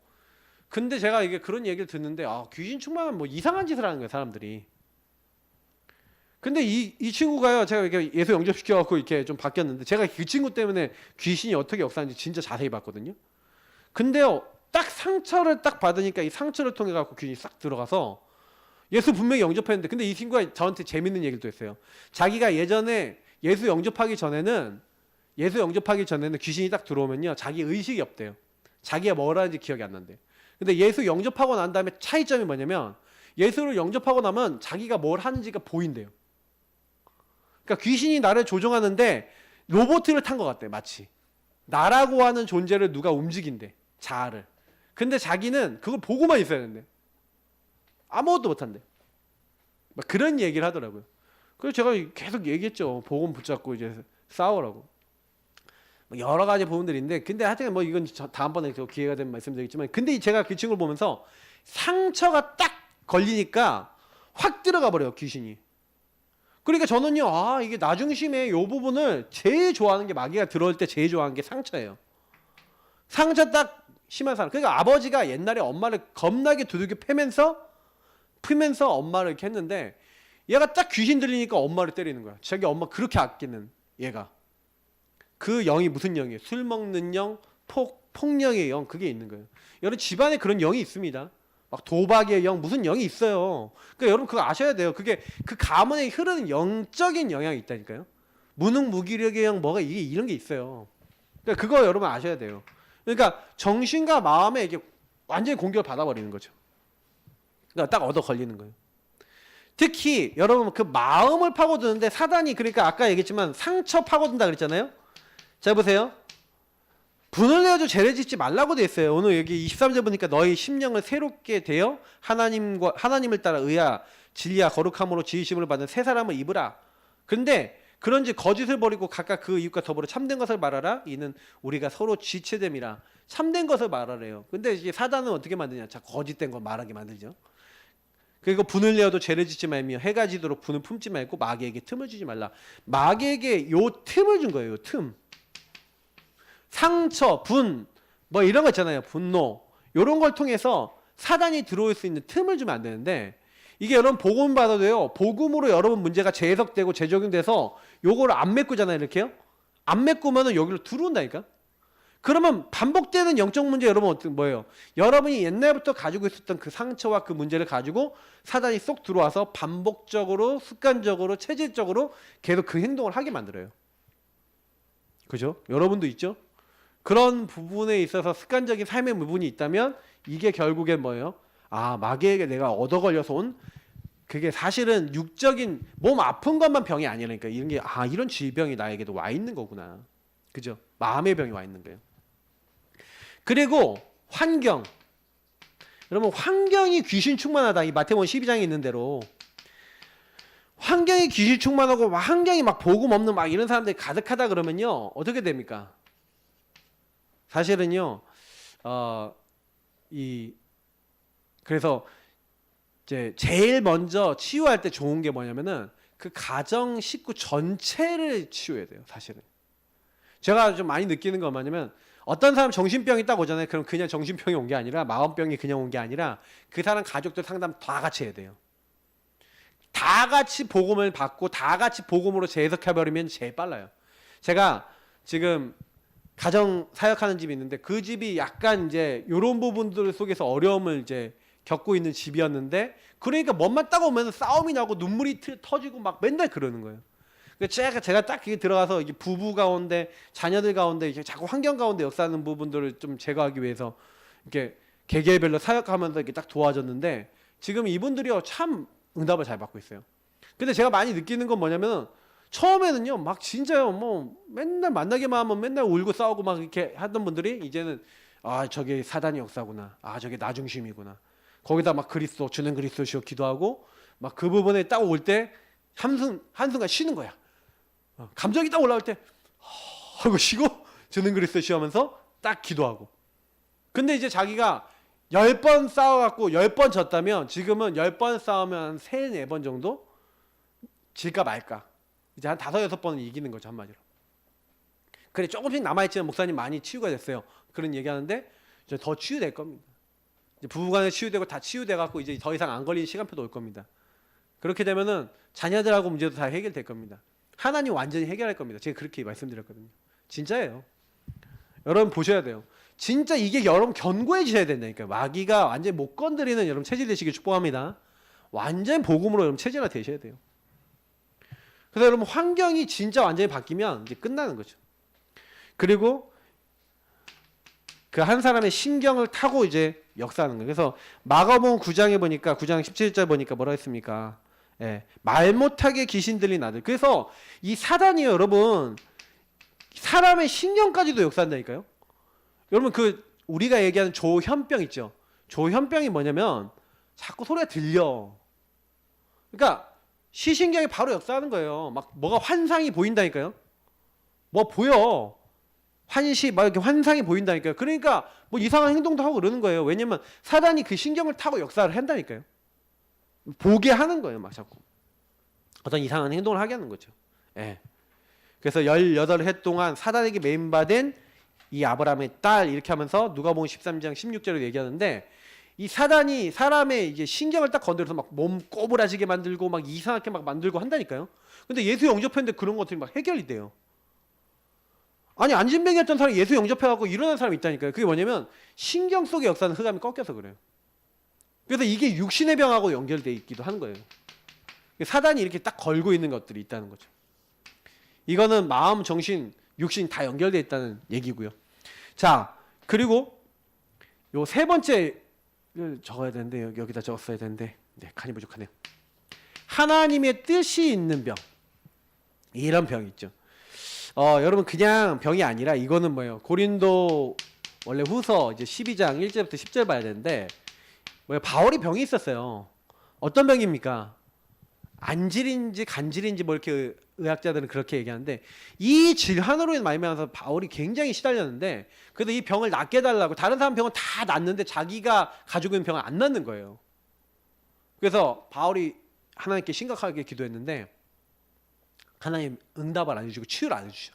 근데 제가 이게 그런 얘기를 듣는데 아 귀신 충만하면 뭐 이상한 짓을 하는 거예요 사람들이. 근데 이 친구가요 제가 이렇게 예수 영접시켜갖고 이렇게 좀 바뀌었는데 제가 그 친구 때문에 귀신이 어떻게 역사하는지 진짜 자세히 봤거든요. 근데요 딱 상처를 딱 받으니까 이 상처를 통해 갖고 귀신이 싹 들어가서 예수 분명히 영접했는데 근데 이 친구가 저한테 재밌는 얘기를 또 했어요. 자기가 예전에 예수 영접하기 전에는 귀신이 딱 들어오면요 자기 의식이 없대요. 자기가 뭘 하는지 기억이 안 난대. 근데 예수 영접하고 난 다음에 차이점이 뭐냐면 예수를 영접하고 나면 자기가 뭘 하는지가 보인대요. 그러니까 귀신이 나를 조종하는데 로봇을 탄 것 같대 마치. 나라고 하는 존재를 누가 움직인대. 자아를. 근데 자기는 그걸 보고만 있어야 된대. 아무것도 못한대. 막 그런 얘기를 하더라고요. 그래서 제가 계속 얘기했죠. 복음 붙잡고 이제 싸우라고. 여러 가지 부분들이 있는데 근데 하여튼 뭐 이건 다음번에 기회가 되면 말씀드리겠지만 근데 제가 그 친구를 보면서 상처가 딱 걸리니까 확 들어가 버려요 귀신이. 그러니까 저는요 아 이게 나 중심의 이 부분을 제일 좋아하는 게 마귀가 들어올 때 제일 좋아하는 게 상처예요. 상처 딱 심한 사람. 그러니까 아버지가 옛날에 엄마를 겁나게 두들겨 패면서 엄마를 이렇게 했는데 얘가 딱 귀신 들리니까 엄마를 때리는 거야. 자기 엄마 그렇게 아끼는 얘가. 그 영이 무슨 영이에요? 술 먹는 영, 폭력의 영 그게 있는 거예요. 여러분 집안에 그런 영이 있습니다. 막 도박의 영 무슨 영이 있어요. 그러니까 여러분 그거 아셔야 돼요. 그게 그 가문에 흐르는 영적인 영향이 있다니까요. 무능무기력의 영 뭐가 이게 이런 게 있어요. 그러니까 그거 여러분 아셔야 돼요. 그러니까 정신과 마음에 이게 완전히 공격을 받아버리는 거죠. 그러니까 딱 얻어 걸리는 거예요. 특히 여러분 그 마음을 파고드는데 사단이 그러니까 아까 얘기했지만 상처 파고든다 그랬잖아요. 자 보세요. 분을 내어도 죄를 짓지 말라고 돼 있어요. 오늘 여기 23절 보니까 너희 심령을 새롭게 되어 하나님을 따라 의야 진리야 거룩함으로 지으심을 받는 새 사람을 입으라. 근데 그런지 거짓을 버리고 각각 그 이웃과 더불어 참된 것을 말하라. 이는 우리가 서로 지체됨이라. 참된 것을 말하래요. 근데 이제 사단은 어떻게 만드냐? 자 거짓된 걸 말하게 만들죠. 그리고 분을 내어도 죄를 짓지 말며 해가 지도록 분을 품지 말고 마귀에게 틈을 주지 말라. 마귀에게 요 틈을 준 거예요. 요 틈. 상처, 분, 뭐 이런 거 있잖아요. 분노. 이런 걸 통해서 사단이 들어올 수 있는 틈을 주면 안 되는데 이게 여러분 복음 받아도요. 복음으로 여러분 문제가 재해석되고 재적용돼서 요거를 안 메꾸잖아요. 이렇게요. 안 메꾸면은 여기로 들어온다니까. 그러면 반복되는 영적 문제 여러분 뭐예요? 여러분이 옛날부터 가지고 있었던 그 상처와 그 문제를 가지고 사단이 쏙 들어와서 반복적으로 습관적으로 체질적으로 계속 그 행동을 하게 만들어요. 그죠? 여러분도 있죠? 그런 부분에 있어서 습관적인 삶의 부분이 있다면 이게 결국엔 뭐예요? 아 마귀에게 내가 얻어 걸려서 온 그게 사실은 육적인 몸 아픈 것만 병이 아니라니까 이런 게 아 이런 질병이 나에게도 와 있는 거구나. 그죠? 마음의 병이 와 있는 거예요. 그리고 환경. 여러분 환경이 귀신 충만하다. 이 마태복음 12장에 있는 대로 환경이 귀신 충만하고 환경이 막 복음 없는 막 이런 사람들이 가득하다 그러면요 어떻게 됩니까? 사실은요 그래서 이제 제일 먼저 치유할 때 좋은 게 뭐냐면은 그 가정 식구 전체를 치유해야 돼요. 사실은 제가 좀 많이 느끼는 건 뭐냐면 어떤 사람 정신병이 딱 오잖아요. 그럼 그냥 정신병이 온 게 아니라 마음병이 그냥 온 게 아니라 그 사람 가족들 상담 다 같이 해야 돼요. 다 같이 복음을 받고 다 같이 복음으로 재해석해버리면 제일 빨라요. 제가 지금 가정 사역하는 집이 있는데 그 집이 약간 이제 이런 부분들 속에서 어려움을 이제 겪고 있는 집이었는데 그러니까 멋만 딱 오면 싸움이 나고 눈물이 터지고 막 맨날 그러는 거예요. 제가 딱 들어가서 이게 부부 가운데 자녀들 가운데 이렇게 자꾸 환경 가운데 역사하는 부분들을 좀 제거하기 위해서 이렇게 개개별로 사역하면서 이렇게 딱 도와줬는데 지금 이분들이요 참 응답을 잘 받고 있어요. 근데 제가 많이 느끼는 건 뭐냐면 처음에는요 막 진짜요 뭐 맨날 만나기만 하면 맨날 울고 싸우고 막 이렇게 하던 분들이 이제는 아 저게 사단의 역사구나. 아 저게 나 중심이구나. 거기다 막 그리스도 주는 그리스도시여 기도하고 막 그 부분에 딱 올 때 한순간 쉬는 거야. 감정이 딱 올라올 때 하고 쉬고 주는 그리스도시여 하면서 딱 기도하고. 근데 이제 자기가 10번 싸워갖고 10번 졌다면 지금은 10번 싸우면 한 3, 4번 정도 질까 말까. 이제 한 5-6번은 이기는 거죠, 한마디로. 그래, 조금씩 남아있지만 목사님 많이 치유가 됐어요. 그런 얘기하는데 이제 더 치유될 겁니다. 이제 부부간에 치유되고 다 치유돼갖고 이제 더 이상 안 걸리는 시간표도 올 겁니다. 그렇게 되면은 자녀들하고 문제도 다 해결될 겁니다. 하나님 완전히 해결할 겁니다. 제가 그렇게 말씀드렸거든요. 진짜예요. 여러분 보셔야 돼요. 진짜 이게 여러분 견고해지셔야 된다니까요. 마귀가 완전히 못 건드리는 여러분 체질 되시길 축복합니다. 완전 복음으로 여러분 체질화 되셔야 돼요. 그래서 여러분 환경이 진짜 완전히 바뀌면 이제 끝나는 거죠. 그리고 그 한 사람의 신경을 타고 이제 역사하는 거예요. 그래서 마가복음 9장에 보니까 9장 17절 보니까 뭐라 했습니까? 예, 말 못하게 귀신 들린 아들. 그래서 이 사단이요, 여러분 사람의 신경까지도 역사한다니까요. 여러분 그 우리가 얘기하는 조현병 있죠. 조현병이 뭐냐면 자꾸 소리가 들려. 그러니까 시신경이 바로 역사하는 거예요. 막 뭐가 환상이 보인다니까요. 뭐 보여. 환시 막 이렇게 환상이 보인다니까요. 그러니까 뭐 이상한 행동도 하고 그러는 거예요. 왜냐면 사단이 그 신경을 타고 역사를 한다니까요. 보게 하는 거예요, 막 자꾸. 어떤 이상한 행동을 하게 하는 거죠. 예. 그래서 18해 동안 사단에게 매인받은 이 아브라함의 딸 이렇게 하면서 누가복음 13장 16절에 얘기하는데 이 사단이 사람의 이제 신경을 딱 건드려서 막 몸 꼬부라지게 만들고 막 이상하게 막 만들고 한다니까요. 근데 예수 영접했는데 그런 것들이 막 해결이 돼요. 아니 안진뱅이였던 사람이 예수 영접해갖고 일어난 사람이 있다니까요. 그게 뭐냐면 신경 속의 역사는 흑암이 꺾여서 그래요. 그래서 이게 육신의 병하고 연결돼 있기도 하는 거예요. 사단이 이렇게 딱 걸고 있는 것들이 있다는 거죠. 이거는 마음, 정신, 육신 다 연결돼 있다는 얘기고요. 자, 그리고 요 세 번째 적어야 되는데 여기다 적었어야 되는데 네, 칸이 부족하네요. 하나님의 뜻이 있는 병. 이런 병이 있죠. 여러분 그냥 병이 아니라 이거는 뭐예요? 고린도 원래 후서 이제 12장 1절부터 10절 봐야 되는데 뭐예요? 바울이 병이 있었어요. 어떤 병입니까? 안질인지 간질인지 뭐 이렇게 의학자들은 그렇게 얘기하는데 이 질환으로 말미암아서 바울이 굉장히 시달렸는데 그래도 이 병을 낫게 해달라고 다른 사람 병은 다 낫는데 자기가 가지고 있는 병을 안 낫는 거예요. 그래서 바울이 하나님께 심각하게 기도했는데 하나님 응답을 안 해주고 치유를 안 해주셔.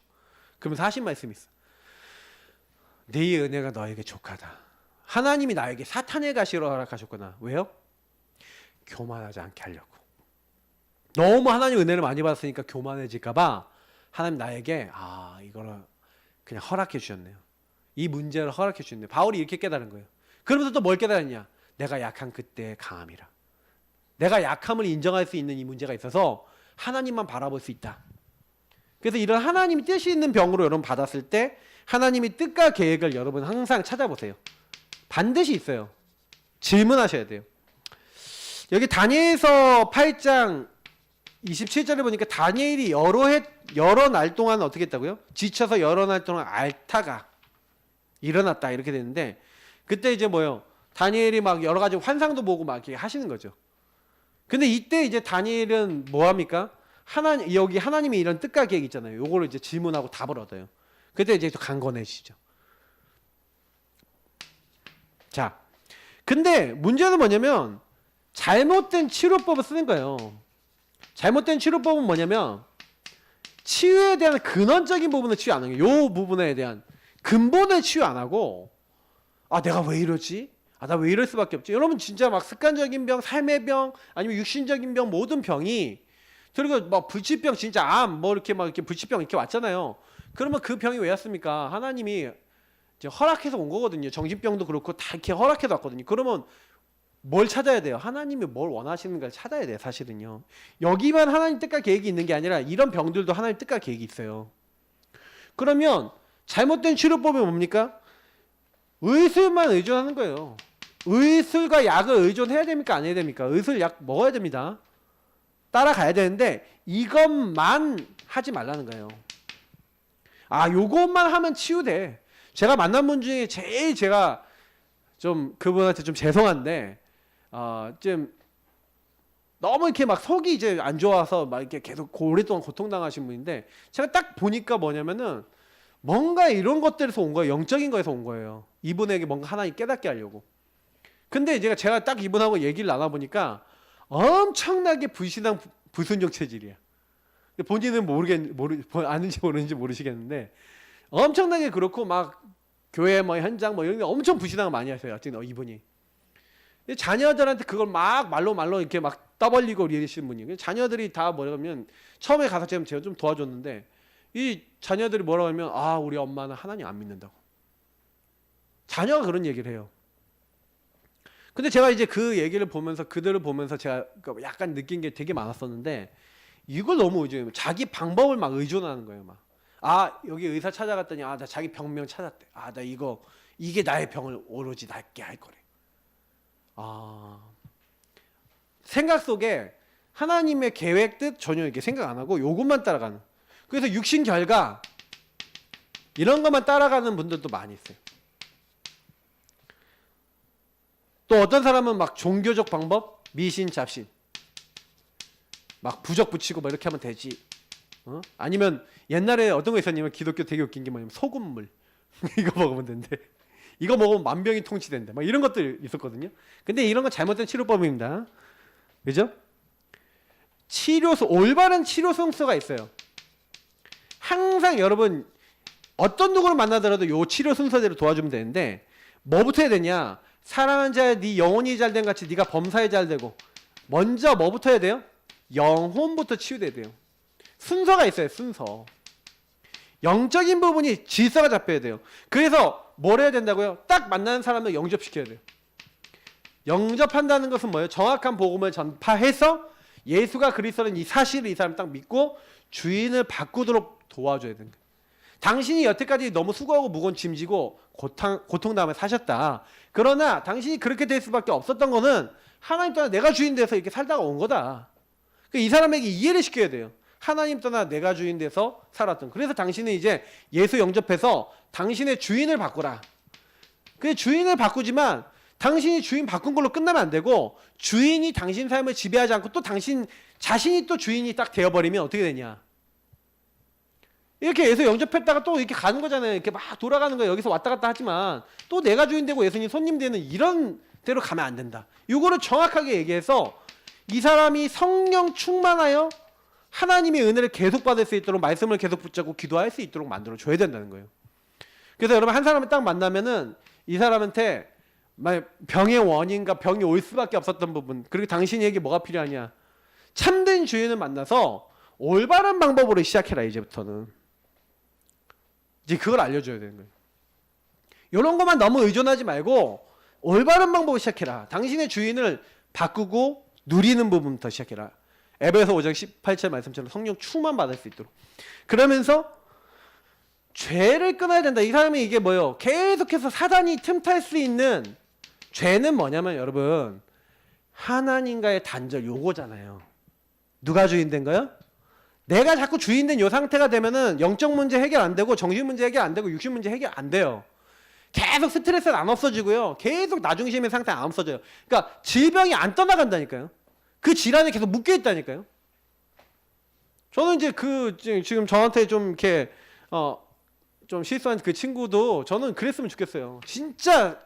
그러면서 하신 말씀이 있어. 네 은혜가 너에게 족하다. 하나님이 나에게 사탄의 가시로 허락하셨구나. 왜요? 교만하지 않게 하려고. 너무 하나님 은혜를 많이 받았으니까 교만해질까봐 하나님 나에게 이거를 그냥 허락해 주셨네요. 이 문제를 허락해 주셨네요. 바울이 이렇게 깨달은 거예요. 그러면서 또 뭘 깨달았냐? 내가 약한 그때 강함이라. 내가 약함을 인정할 수 있는 이 문제가 있어서 하나님만 바라볼 수 있다. 그래서 이런 하나님이 뜻이 있는 병으로 여러분 받았을 때 하나님의 뜻과 계획을 여러분 항상 찾아보세요. 반드시 있어요. 질문하셔야 돼요. 여기 다니엘서 8장 27절에 보니까 다니엘이 여러 날 동안 어떻게 했다고요? 지쳐서 여러 날 동안 앓다가 일어났다 이렇게 되는데 그때 이제 뭐요? 다니엘이 막 여러 가지 환상도 보고 막 이렇게 하시는 거죠. 근데 이때 이제 다니엘은 뭐 합니까? 여기 하나님의 이런 뜻과 계획 있잖아요. 요거를 이제 질문하고 답을 얻어요. 그때 이제 또 강건해지죠. 자, 근데 문제는 뭐냐면 잘못된 치료법을 쓰는 거예요. 잘못된 치료법은 뭐냐면 치유에 대한 근원적인 부분을 치유 안 하는 거예요. 요 부분에 대한 근본을 치유 안 하고 내가 왜 이러지? 나 왜 이럴 수밖에 없지? 여러분 진짜 막 습관적인 병, 삶의 병, 아니면 육신적인 병 모든 병이 그리고 막 불치병 진짜 암 뭐 이렇게 막 이렇게 불치병 이렇게 왔잖아요. 그러면 그 병이 왜 왔습니까? 하나님이 이제 허락해서 온 거거든요. 정신병도 그렇고 다 이렇게 허락해서 왔거든요. 그러면 뭘 찾아야 돼요? 하나님이 뭘 원하시는가를 찾아야 돼요, 사실은요. 여기만 하나님 뜻과 계획이 있는 게 아니라 이런 병들도 하나님 뜻과 계획이 있어요. 그러면 잘못된 치료법이 뭡니까? 의술만 의존하는 거예요. 의술과 약을 의존해야 됩니까? 안 해야 됩니까? 의술 약 먹어야 됩니다. 따라가야 되는데 이것만 하지 말라는 거예요. 요것만 하면 치유돼. 제가 만난 분 중에 제일 제가 좀 그분한테 좀 죄송한데 좀 너무 이렇게 막 속이 이제 안 좋아서 막 이렇게 계속 오랫동안 고통당하신 분인데 제가 딱 보니까 뭐냐면은 뭔가 이런 것들에서 온 거예요. 영적인 거에서 온 거예요. 이분에게 뭔가 하나님 깨닫게 하려고. 근데 제가 딱 이분하고 얘기를 나눠보니까 엄청나게 불신앙 불순종 체질이야. 본인은 아는지 모르는지 모르시겠는데 엄청나게 그렇고 막 교회 뭐 현장 뭐 이런 게 엄청 부신앙을 많이 하세요. 하여튼 이분이 자녀들한테 그걸 막 말로 이렇게 막 떠벌리고 이러시는 분이. 자녀들이 다 뭐냐면 처음에 가서 제가 좀 도와줬는데 이 자녀들이 뭐라고 하면 아 우리 엄마는 하나님 안 믿는다고. 자녀가 그런 얘기를 해요. 근데 제가 이제 그 얘기를 보면서 그들을 보면서 제가 약간 느낀 게 되게 많았었는데 이걸 너무 의존해요. 자기 방법을 막 의존하는 거예요. 막 아 여기 의사 찾아갔더니 아 나 자기 병명 찾았대. 아 나 이게 나의 병을 오로지 낫게 할 거래. 아 생각 속에 하나님의 계획 뜻 전혀 이렇게 생각 안 하고 요것만 따라가는. 그래서 육신 결과 이런 것만 따라가는 분들도 많이 있어요. 또 어떤 사람은 막 종교적 방법, 미신, 잡신, 막 부적 붙이고 뭐 이렇게 하면 되지. 아니면 옛날에 어떤 거 있었냐면 기독교 되게 웃긴 게 뭐냐면 소금물 이거 먹으면 된대. 이거 먹으면 만병이 통치된대. 막 이런 것들 있었거든요. 근데 이런 건 잘못된 치료법입니다. 그죠? 올바른 치료 순서가 있어요. 항상 여러분 어떤 누구를 만나더라도 요 치료 순서대로 도와주면 되는데 뭐부터 해야 되냐? 사랑하는 자야 네 영혼이 잘된 같이 네가 범사에 잘되고 먼저 뭐부터 해야 돼요? 영혼부터 치유돼야 돼요. 순서가 있어요. 순서. 영적인 부분이 질서가 잡혀야 돼요. 그래서 뭘 해야 된다고요? 딱 만나는 사람을 영접시켜야 돼요. 영접한다는 것은 뭐예요? 정확한 복음을 전파해서 예수가 그리스도는 이 사실을 이 사람 딱 믿고 주인을 바꾸도록 도와줘야 되는 거예요. 당신이 여태까지 너무 수고하고 무거운 짐지고 고통 다음에 사셨다. 그러나 당신이 그렇게 될 수밖에 없었던 거는 하나님 떠나 내가 주인 돼서 이렇게 살다가 온 거다. 이 사람에게 이해를 시켜야 돼요. 하나님 떠나 내가 주인 돼서 살았던. 그래서 당신은 이제 예수 영접해서 당신의 주인을 바꾸라. 그 주인을 바꾸지만 당신이 주인 바꾼 걸로 끝나면 안 되고 주인이 당신 삶을 지배하지 않고 또 당신 자신이 또 주인이 딱 되어버리면 어떻게 되냐. 이렇게 예수 영접했다가 또 이렇게 가는 거잖아요. 이렇게 막 돌아가는 거예요. 여기서 왔다 갔다 하지만 또 내가 주인 되고 예수님 손님 되는 이런 대로 가면 안 된다. 이거를 정확하게 얘기해서 이 사람이 성령 충만하여 하나님의 은혜를 계속 받을 수 있도록 말씀을 계속 붙잡고 기도할 수 있도록 만들어 줘야 된다는 거예요. 그래서 여러분 한 사람을 딱 만나면은 이 사람한테 병의 원인과 병이 올 수밖에 없었던 부분, 그리고 당신에게 뭐가 필요하냐, 참된 주인을 만나서 올바른 방법으로 시작해라. 이제부터는 이제 그걸 알려줘야 되는 거예요. 이런 것만 너무 의존하지 말고 올바른 방법으로 시작해라. 당신의 주인을 바꾸고 누리는 부분부터 시작해라. 에베소 5장 18절 말씀처럼 성령 충만 받을 수 있도록. 그러면서 죄를 끊어야 된다. 이 사람이 이게 뭐예요? 계속해서 사단이 틈탈 수 있는 죄는 뭐냐면 여러분 하나님과의 단절 요거잖아요. 누가 주인 된 거요? 내가 자꾸 주인 된 요 상태가 되면은 영적 문제 해결 안 되고 정신 문제 해결 안 되고 육신 문제 해결 안 돼요. 계속 스트레스는 안 없어지고요. 계속 나중심의 상태 안 없어져요. 그러니까 질병이 안 떠나간다니까요. 그 질환에 계속 묶여 있다니까요. 저는 이제 지금 저한테 좀 이렇게 좀 실수한 그 친구도 저는 그랬으면 좋겠어요. 진짜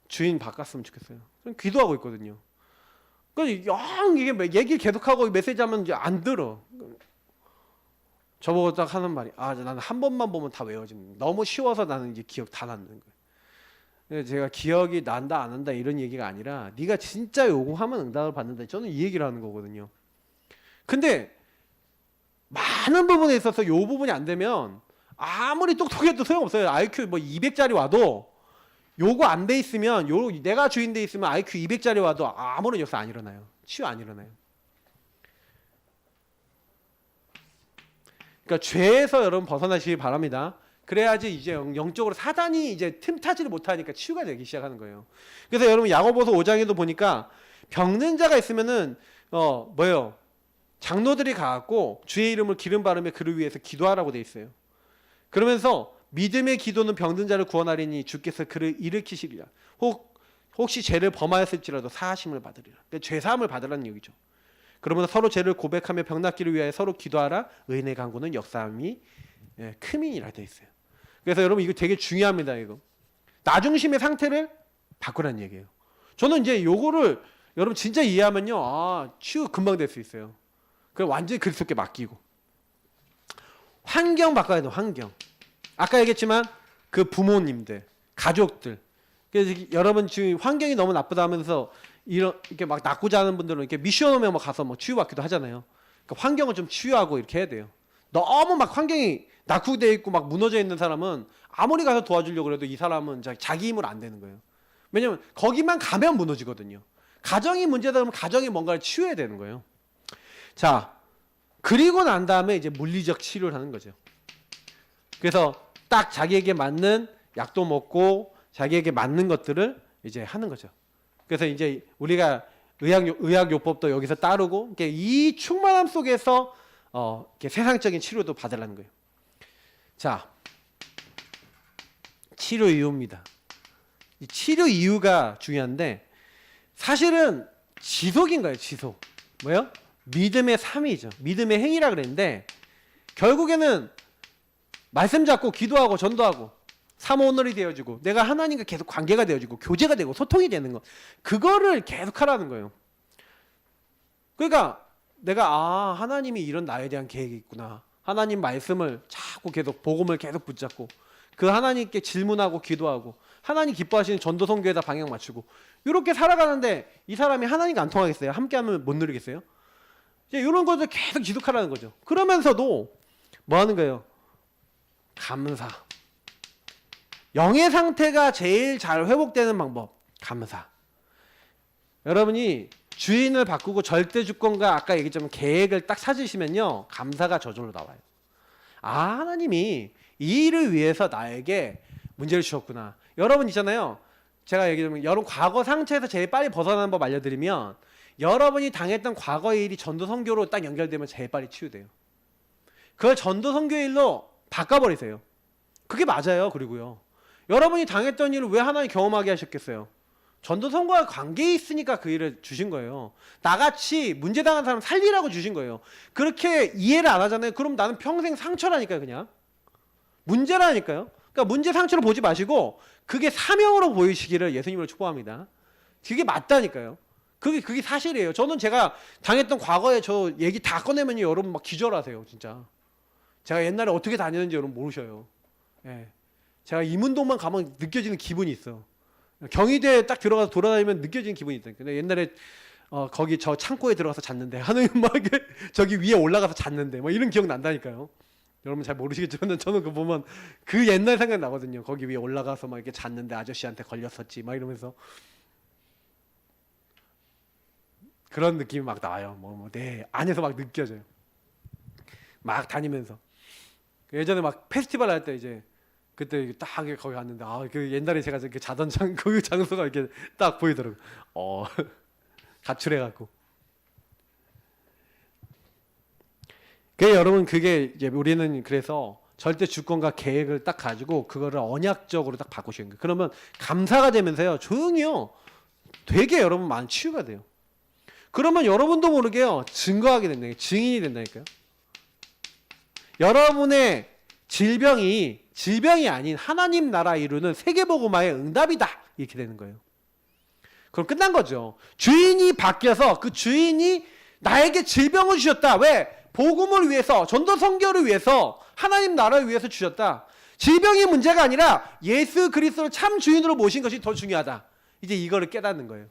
주인 바꿨으면 좋겠어요. 저는 기도하고 있거든요. 그러니까 영 이게 얘기 계속하고 메시지하면 이제 안 들어. 저보고 딱 하는 말이 나는 한 번만 보면 다 외워지는. 너무 쉬워서 나는 이제 기억 다 남는 거예요. 그래서 제가 기억이 난다 안 난다 이런 얘기가 아니라 네가 진짜 요구하면 응답을 받는다. 저는 이 얘기를 하는 거거든요. 근데 많은 부분에 있어서 요 부분이 안 되면 아무리 똑똑해도 소용없어요. IQ 뭐 200짜리 와도 요거 안 돼 있으면 내가 주인 돼 있으면 IQ 200짜리 와도 아무런 역사 안 일어나요. 치유 안 일어나요. 그러니까 죄에서 여러분 벗어나시기 바랍니다. 그래야지 이제 영적으로 사단이 이제 틈타지를 못하니까 치유가 되기 시작하는 거예요. 그래서 여러분 야고보서 5장에도 보니까 병든 자가 있으면은 뭐예요? 장로들이 가갖고 주의 이름을 기름 바르며 그를 위해서 기도하라고 돼 있어요. 그러면서 믿음의 기도는 병든 자를 구원하리니 주께서 그를 일으키시리라. 혹시 죄를 범하였을지라도 사하심을 받으리라. 그러니까 죄 사함을 받으라는 얘기죠. 그러면 서로 죄를 고백하며 병 낫기를 위하여 서로 기도하라. 의인의 간구는 역사함이 크민이라 돼 있어요. 그래서 여러분 이거 되게 중요합니다. 이거 나중심의 상태를 바꾸라는 얘기예요. 저는 이제 요거를 여러분 진짜 이해하면요, 치유 금방 될 수 있어요. 그 완전히 그리스도께 맡기고 환경 바꿔야 돼. 환경. 아까 얘기했지만 그 부모님들, 가족들. 그래서 여러분 지금 환경이 너무 나쁘다 하면서 이렇게 막 낳고자 하는 분들은 이렇게 미션 오면 뭐 가서 뭐 치유받기도 하잖아요. 그러니까 환경을 좀 치유하고 이렇게 해야 돼요. 너무 막 환경이 낙후돼 있고 막 무너져 있는 사람은 아무리 가서 도와주려고 해도 이 사람은 자기 힘으로 안 되는 거예요. 왜냐면 거기만 가면 무너지거든요. 가정이 문제다 그러면 가정이 뭔가를 치유해야 되는 거예요. 자, 그리고 난 다음에 이제 물리적 치료를 하는 거죠. 그래서 딱 자기에게 맞는 약도 먹고 자기에게 맞는 것들을 이제 하는 거죠. 그래서 이제 우리가 의학요법도 여기서 따르고 이 충만함 속에서 이렇게 세상적인 치료도 받으라는 거예요. 자, 치료 이유입니다. 이 치료 이유가 중요한데 사실은 지속인 거예요. 지속. 뭐요? 믿음의 삶이죠. 믿음의 행위라 그랬는데 결국에는 말씀 잡고 기도하고 전도하고 사모오늘이 되어지고 내가 하나님과 계속 관계가 되어지고 교제가 되고 소통이 되는 거 그거를 계속 하라는 거예요. 그러니까 내가 하나님이 이런 나에 대한 계획이 있구나. 하나님 말씀을 자꾸 계속 복음을 계속 붙잡고 그 하나님께 질문하고 기도하고 하나님 기뻐하시는 전도 선교에다 방향 맞추고 이렇게 살아가는데 이 사람이 하나님과 안 통하겠어요? 함께하면 못 누리겠어요? 이제 이런 것들 계속 지속하라는 거죠. 그러면서도 뭐 하는 거예요? 감사. 영의 상태가 제일 잘 회복되는 방법. 감사. 여러분이 주인을 바꾸고 절대 주권과 아까 얘기했지만 계획을 딱 찾으시면요. 감사가 저절로 나와요. 하나님이 이 일을 위해서 나에게 문제를 주셨구나. 여러분 있잖아요. 제가 얘기하면 여러분 과거 상처에서 제일 빨리 벗어나는 법 알려드리면 여러분이 당했던 과거의 일이 전도 선교로 딱 연결되면 제일 빨리 치유돼요. 그걸 전도 선교의 일로 바꿔버리세요. 그게 맞아요. 그리고요. 여러분이 당했던 일을 왜 하나님 경험하게 하셨겠어요? 전도 선교와 관계에 있으니까 그 일을 주신 거예요. 나같이 문제당한 사람 살리라고 주신 거예요. 그렇게 이해를 안 하잖아요. 그럼 나는 평생 상처라니까요. 그냥 문제라니까요. 그러니까 문제 상처로 보지 마시고 그게 사명으로 보이시기를 예수님으로 축복합니다. 그게 맞다니까요. 그게 사실이에요. 저는 제가 당했던 과거에 저 얘기 다 꺼내면요. 여러분 막 기절하세요. 진짜. 제가 옛날에 어떻게 다녔는지 여러분 모르셔요. 예. 제가 이문동만 가면 느껴지는 기분이 있어. 경희대에 딱 들어가서 돌아다니면 느껴지는 기분이 있다. 근데 옛날에 거기 저 창고에 들어가서 잤는데 하느님 막 저기 위에 올라가서 잤는데 뭐 이런 기억 난다니까요. 여러분 잘 모르시겠지만 저는 그 보면 그 옛날 생각 나거든요. 거기 위에 올라가서 막 이렇게 잤는데 아저씨한테 걸렸었지 막 이러면서 그런 느낌이 막 나와요. 내 안에서 막 느껴져요. 막 다니면서 예전에 막 페스티벌 할 때 이제 그때 딱 거기 갔는데 그 옛날에 제가 이렇게 자던 그 장소가 이렇게 딱 보이더라고요. 가출해갖고. 여러분 그게 이제 우리는 그래서 절대 주권과 계획을 딱 가지고 그거를 언약적으로 딱 바꾸시는 거예요. 그러면 감사가 되면서요 조용히요 되게 여러분 많이 치유가 돼요. 그러면 여러분도 모르게요 증거하게 된다니까요. 증인이 된다니까요. 여러분의 질병이 아닌 하나님 나라 이루는 세계복음화의 응답이다 이렇게 되는 거예요. 그럼 끝난 거죠. 주인이 바뀌어서 그 주인이 나에게 질병을 주셨다. 왜? 복음을 위해서 전도 선교를 위해서 하나님 나라를 위해서 주셨다. 질병이 문제가 아니라 예수 그리스도를 참 주인으로 모신 것이 더 중요하다. 이제 이거를 깨닫는 거예요.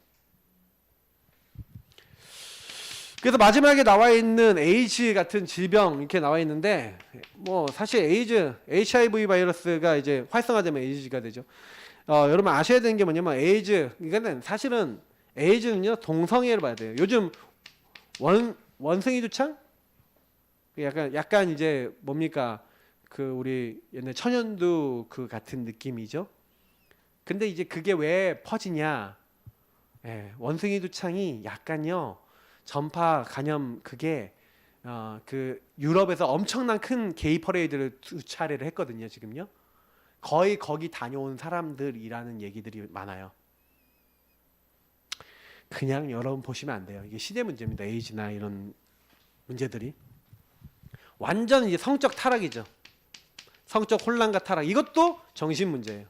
그래서 마지막에 나와 있는 에이즈 같은 질병 이렇게 나와 있는데 뭐 사실 HIV 바이러스가 이제 활성화되면 에이즈가 되죠. 여러분 아셔야 되는 게 뭐냐면 이거는 사실은 에이즈는요 동성애를 봐야 돼요. 요즘 원숭이 두창 약간 이제 뭡니까 그 우리 옛날 천연두 그 같은 느낌이죠. 근데 이제 그게 왜 퍼지냐? 원숭이 두창이 약간요. 전파 감염 그게 그 유럽에서 엄청난 큰 게이 퍼레이드를 2차례를 했거든요. 지금요. 거의 거기 다녀온 사람들이라는 얘기들이 많아요. 그냥 여러분 보시면 안 돼요. 이게 시대 문제입니다. 에이즈나 이런 문제들이 완전 이제 성적 타락이죠. 성적 혼란과 타락. 이것도 정신 문제예요.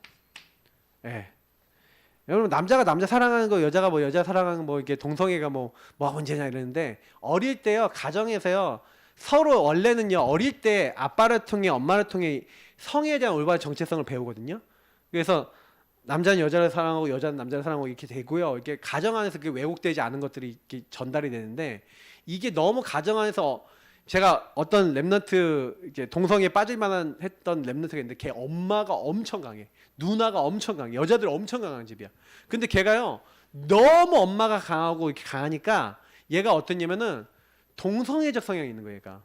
여러분 남자가 남자 사랑하는 거 여자가 뭐 여자 사랑하는 거 뭐 이렇게 동성애가 뭐 문제냐 이러는데 어릴 때요 가정에서요 서로 원래는요 어릴 때 아빠를 통해 엄마를 통해 성에 대한 올바른 정체성을 배우거든요. 그래서 남자는 여자를 사랑하고 여자는 남자를 사랑하고 이렇게 되고요. 이렇게 가정 안에서 그게 왜곡되지 않은 것들이 이렇게 전달이 되는데 이게 너무 가정 안에서 제가 어떤 랩런트 이제 동성애에 빠질 만한 했던 랩런트가 있는데 걔 엄마가 엄청 강해. 누나가 엄청 강해. 여자들 엄청 강한 집이야. 근데 걔가요 너무 엄마가 강하고 이렇게 강하니까 얘가 어떠냐면은 동성애적 성향이 있는 거예요, 얘가.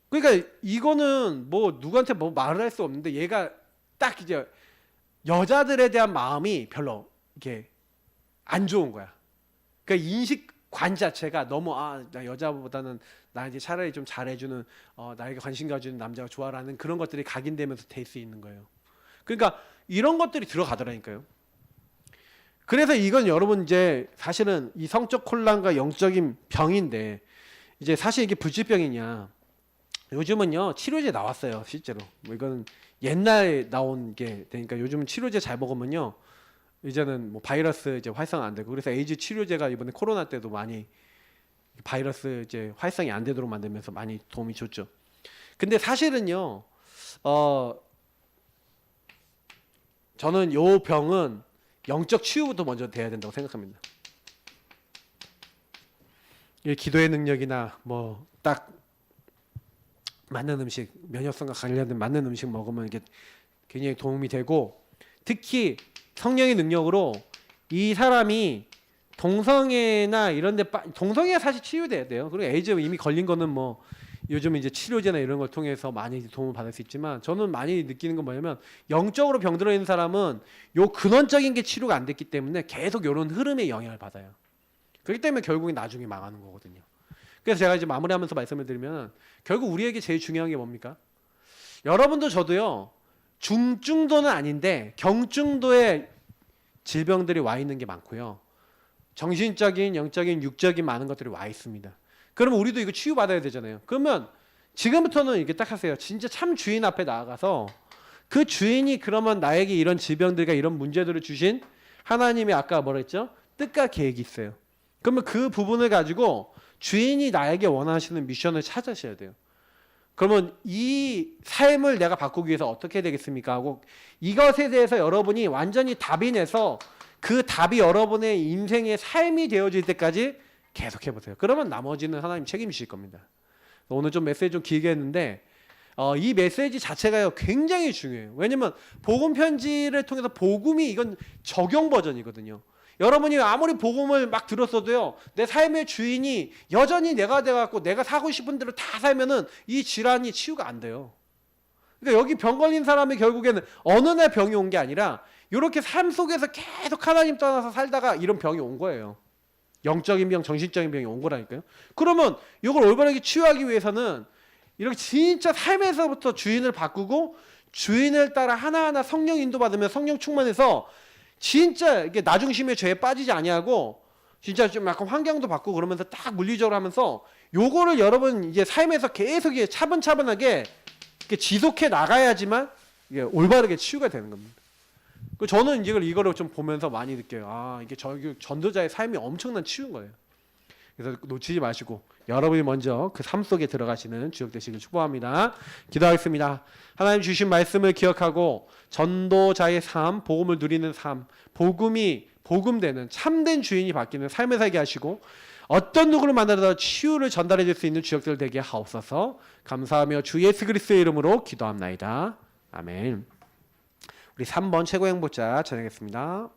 그러니까 이거는 뭐 누구한테 뭐 말을 할 수 없는데 얘가 딱 이제 여자들에 대한 마음이 별로 이게 안 좋은 거야. 그러니까 인식관 자체가 너무 나 여자보다는 나 이제 차라리 좀 잘해주는 나에게 관심 가주는 남자가 좋아라는 그런 것들이 각인되면서 될 수 있는 거예요. 그러니까 이런 것들이 들어가더라니까요. 그래서 이건 여러분 이제 사실은 이 성적 혼란과 영적인 병인데 이제 사실 이게 불치병이냐? 요즘은요 치료제 나왔어요 실제로. 뭐 이거는 옛날에 나온 게 되니까 요즘은 치료제 잘 먹으면요 이제는 뭐 바이러스 이제 활성 안 되고 그래서 에이즈 치료제가 이번에 코로나 때도 많이 바이러스 이제 활성이 안 되도록 만들면서 많이 도움이 줬죠. 근데 사실은요 저는 요 병은 영적 치유부터 먼저 돼야 된다고 생각합니다. 이 기도의 능력이나 뭐 딱 맞는 음식, 면역성과 관련된 맞는 음식 먹으면 이게 굉장히 도움이 되고 특히 성령의 능력으로 이 사람이 동성애나 이런데 동성애가 사실 치유돼야 돼요. 그리고 에이즈 이미 걸린 거는 뭐 요즘 이제 치료제나 이런 걸 통해서 많이 도움을 받을 수 있지만 저는 많이 느끼는 건 뭐냐면 영적으로 병들어 있는 사람은 요 근원적인 게 치료가 안 됐기 때문에 계속 이런 흐름에 영향을 받아요. 그렇기 때문에 결국에 나중에 망하는 거거든요. 그래서 제가 이제 마무리하면서 말씀을 드리면 결국 우리에게 제일 중요한 게 뭡니까? 여러분도 저도요 중증도는 아닌데 경증도의 질병들이 와 있는 게 많고요. 정신적인, 영적인, 육적인 많은 것들이 와 있습니다. 그러면 우리도 이거 치유받아야 되잖아요. 그러면 지금부터는 이렇게 딱 하세요. 진짜 참 주인 앞에 나아가서 그 주인이 그러면 나에게 이런 질병들과 이런 문제들을 주신 하나님이 아까 뭐라 했죠? 뜻과 계획이 있어요. 그러면 그 부분을 가지고 주인이 나에게 원하시는 미션을 찾으셔야 돼요. 그러면 이 삶을 내가 바꾸기 위해서 어떻게 되겠습니까? 하고 이것에 대해서 여러분이 완전히 답이 내서 그 답이 여러분의 인생의 삶이 되어질 때까지 계속 해보세요. 그러면 나머지는 하나님 책임지실 겁니다. 오늘 좀 메시지 좀 길게 했는데 이 메시지 자체가요 굉장히 중요해요. 왜냐면 복음 편지를 통해서 복음이 이건 적용 버전이거든요. 여러분이 아무리 복음을 막 들었어도요 내 삶의 주인이 여전히 내가 돼갖고 내가 사고 싶은 대로 다 살면은 이 질환이 치유가 안 돼요. 그러니까 여기 병 걸린 사람이 결국에는 어느 날 병이 온 게 아니라 이렇게 삶 속에서 계속 하나님 떠나서 살다가 이런 병이 온 거예요. 영적인 병, 정신적인 병이 온 거라니까요. 그러면 이걸 올바르게 치유하기 위해서는 이렇게 진짜 삶에서부터 주인을 바꾸고 주인을 따라 하나하나 성령 인도받으며 성령 충만해서 진짜 이게 나중심의 죄에 빠지지 아니하고 진짜 좀 약간 환경도 바꾸고 그러면서 딱 물리적으로 하면서 요거를 여러분 이제 삶에서 계속 차분차분하게 이렇게 지속해 나가야지만 이게 올바르게 치유가 되는 겁니다. 저는 이거를 좀 보면서 많이 느껴요. 이게 전도자의 삶이 엄청난 치유인 거예요. 그래서 놓치지 마시고 여러분이 먼저 그 삶 속에 들어가시는 주역 되시길 축복합니다. 기도하겠습니다. 하나님 주신 말씀을 기억하고 전도자의 삶, 복음을 누리는 삶, 복음이 복음되는 참된 주인이 바뀌는 삶을 살게 하시고 어떤 누구를 만나도 치유를 전달해 줄 수 있는 주역들 되게 하옵소서. 감사하며 주 예수 그리스도의 이름으로 기도합나이다. 아멘. 우리 3번 최고 행복자 찬양했습니다.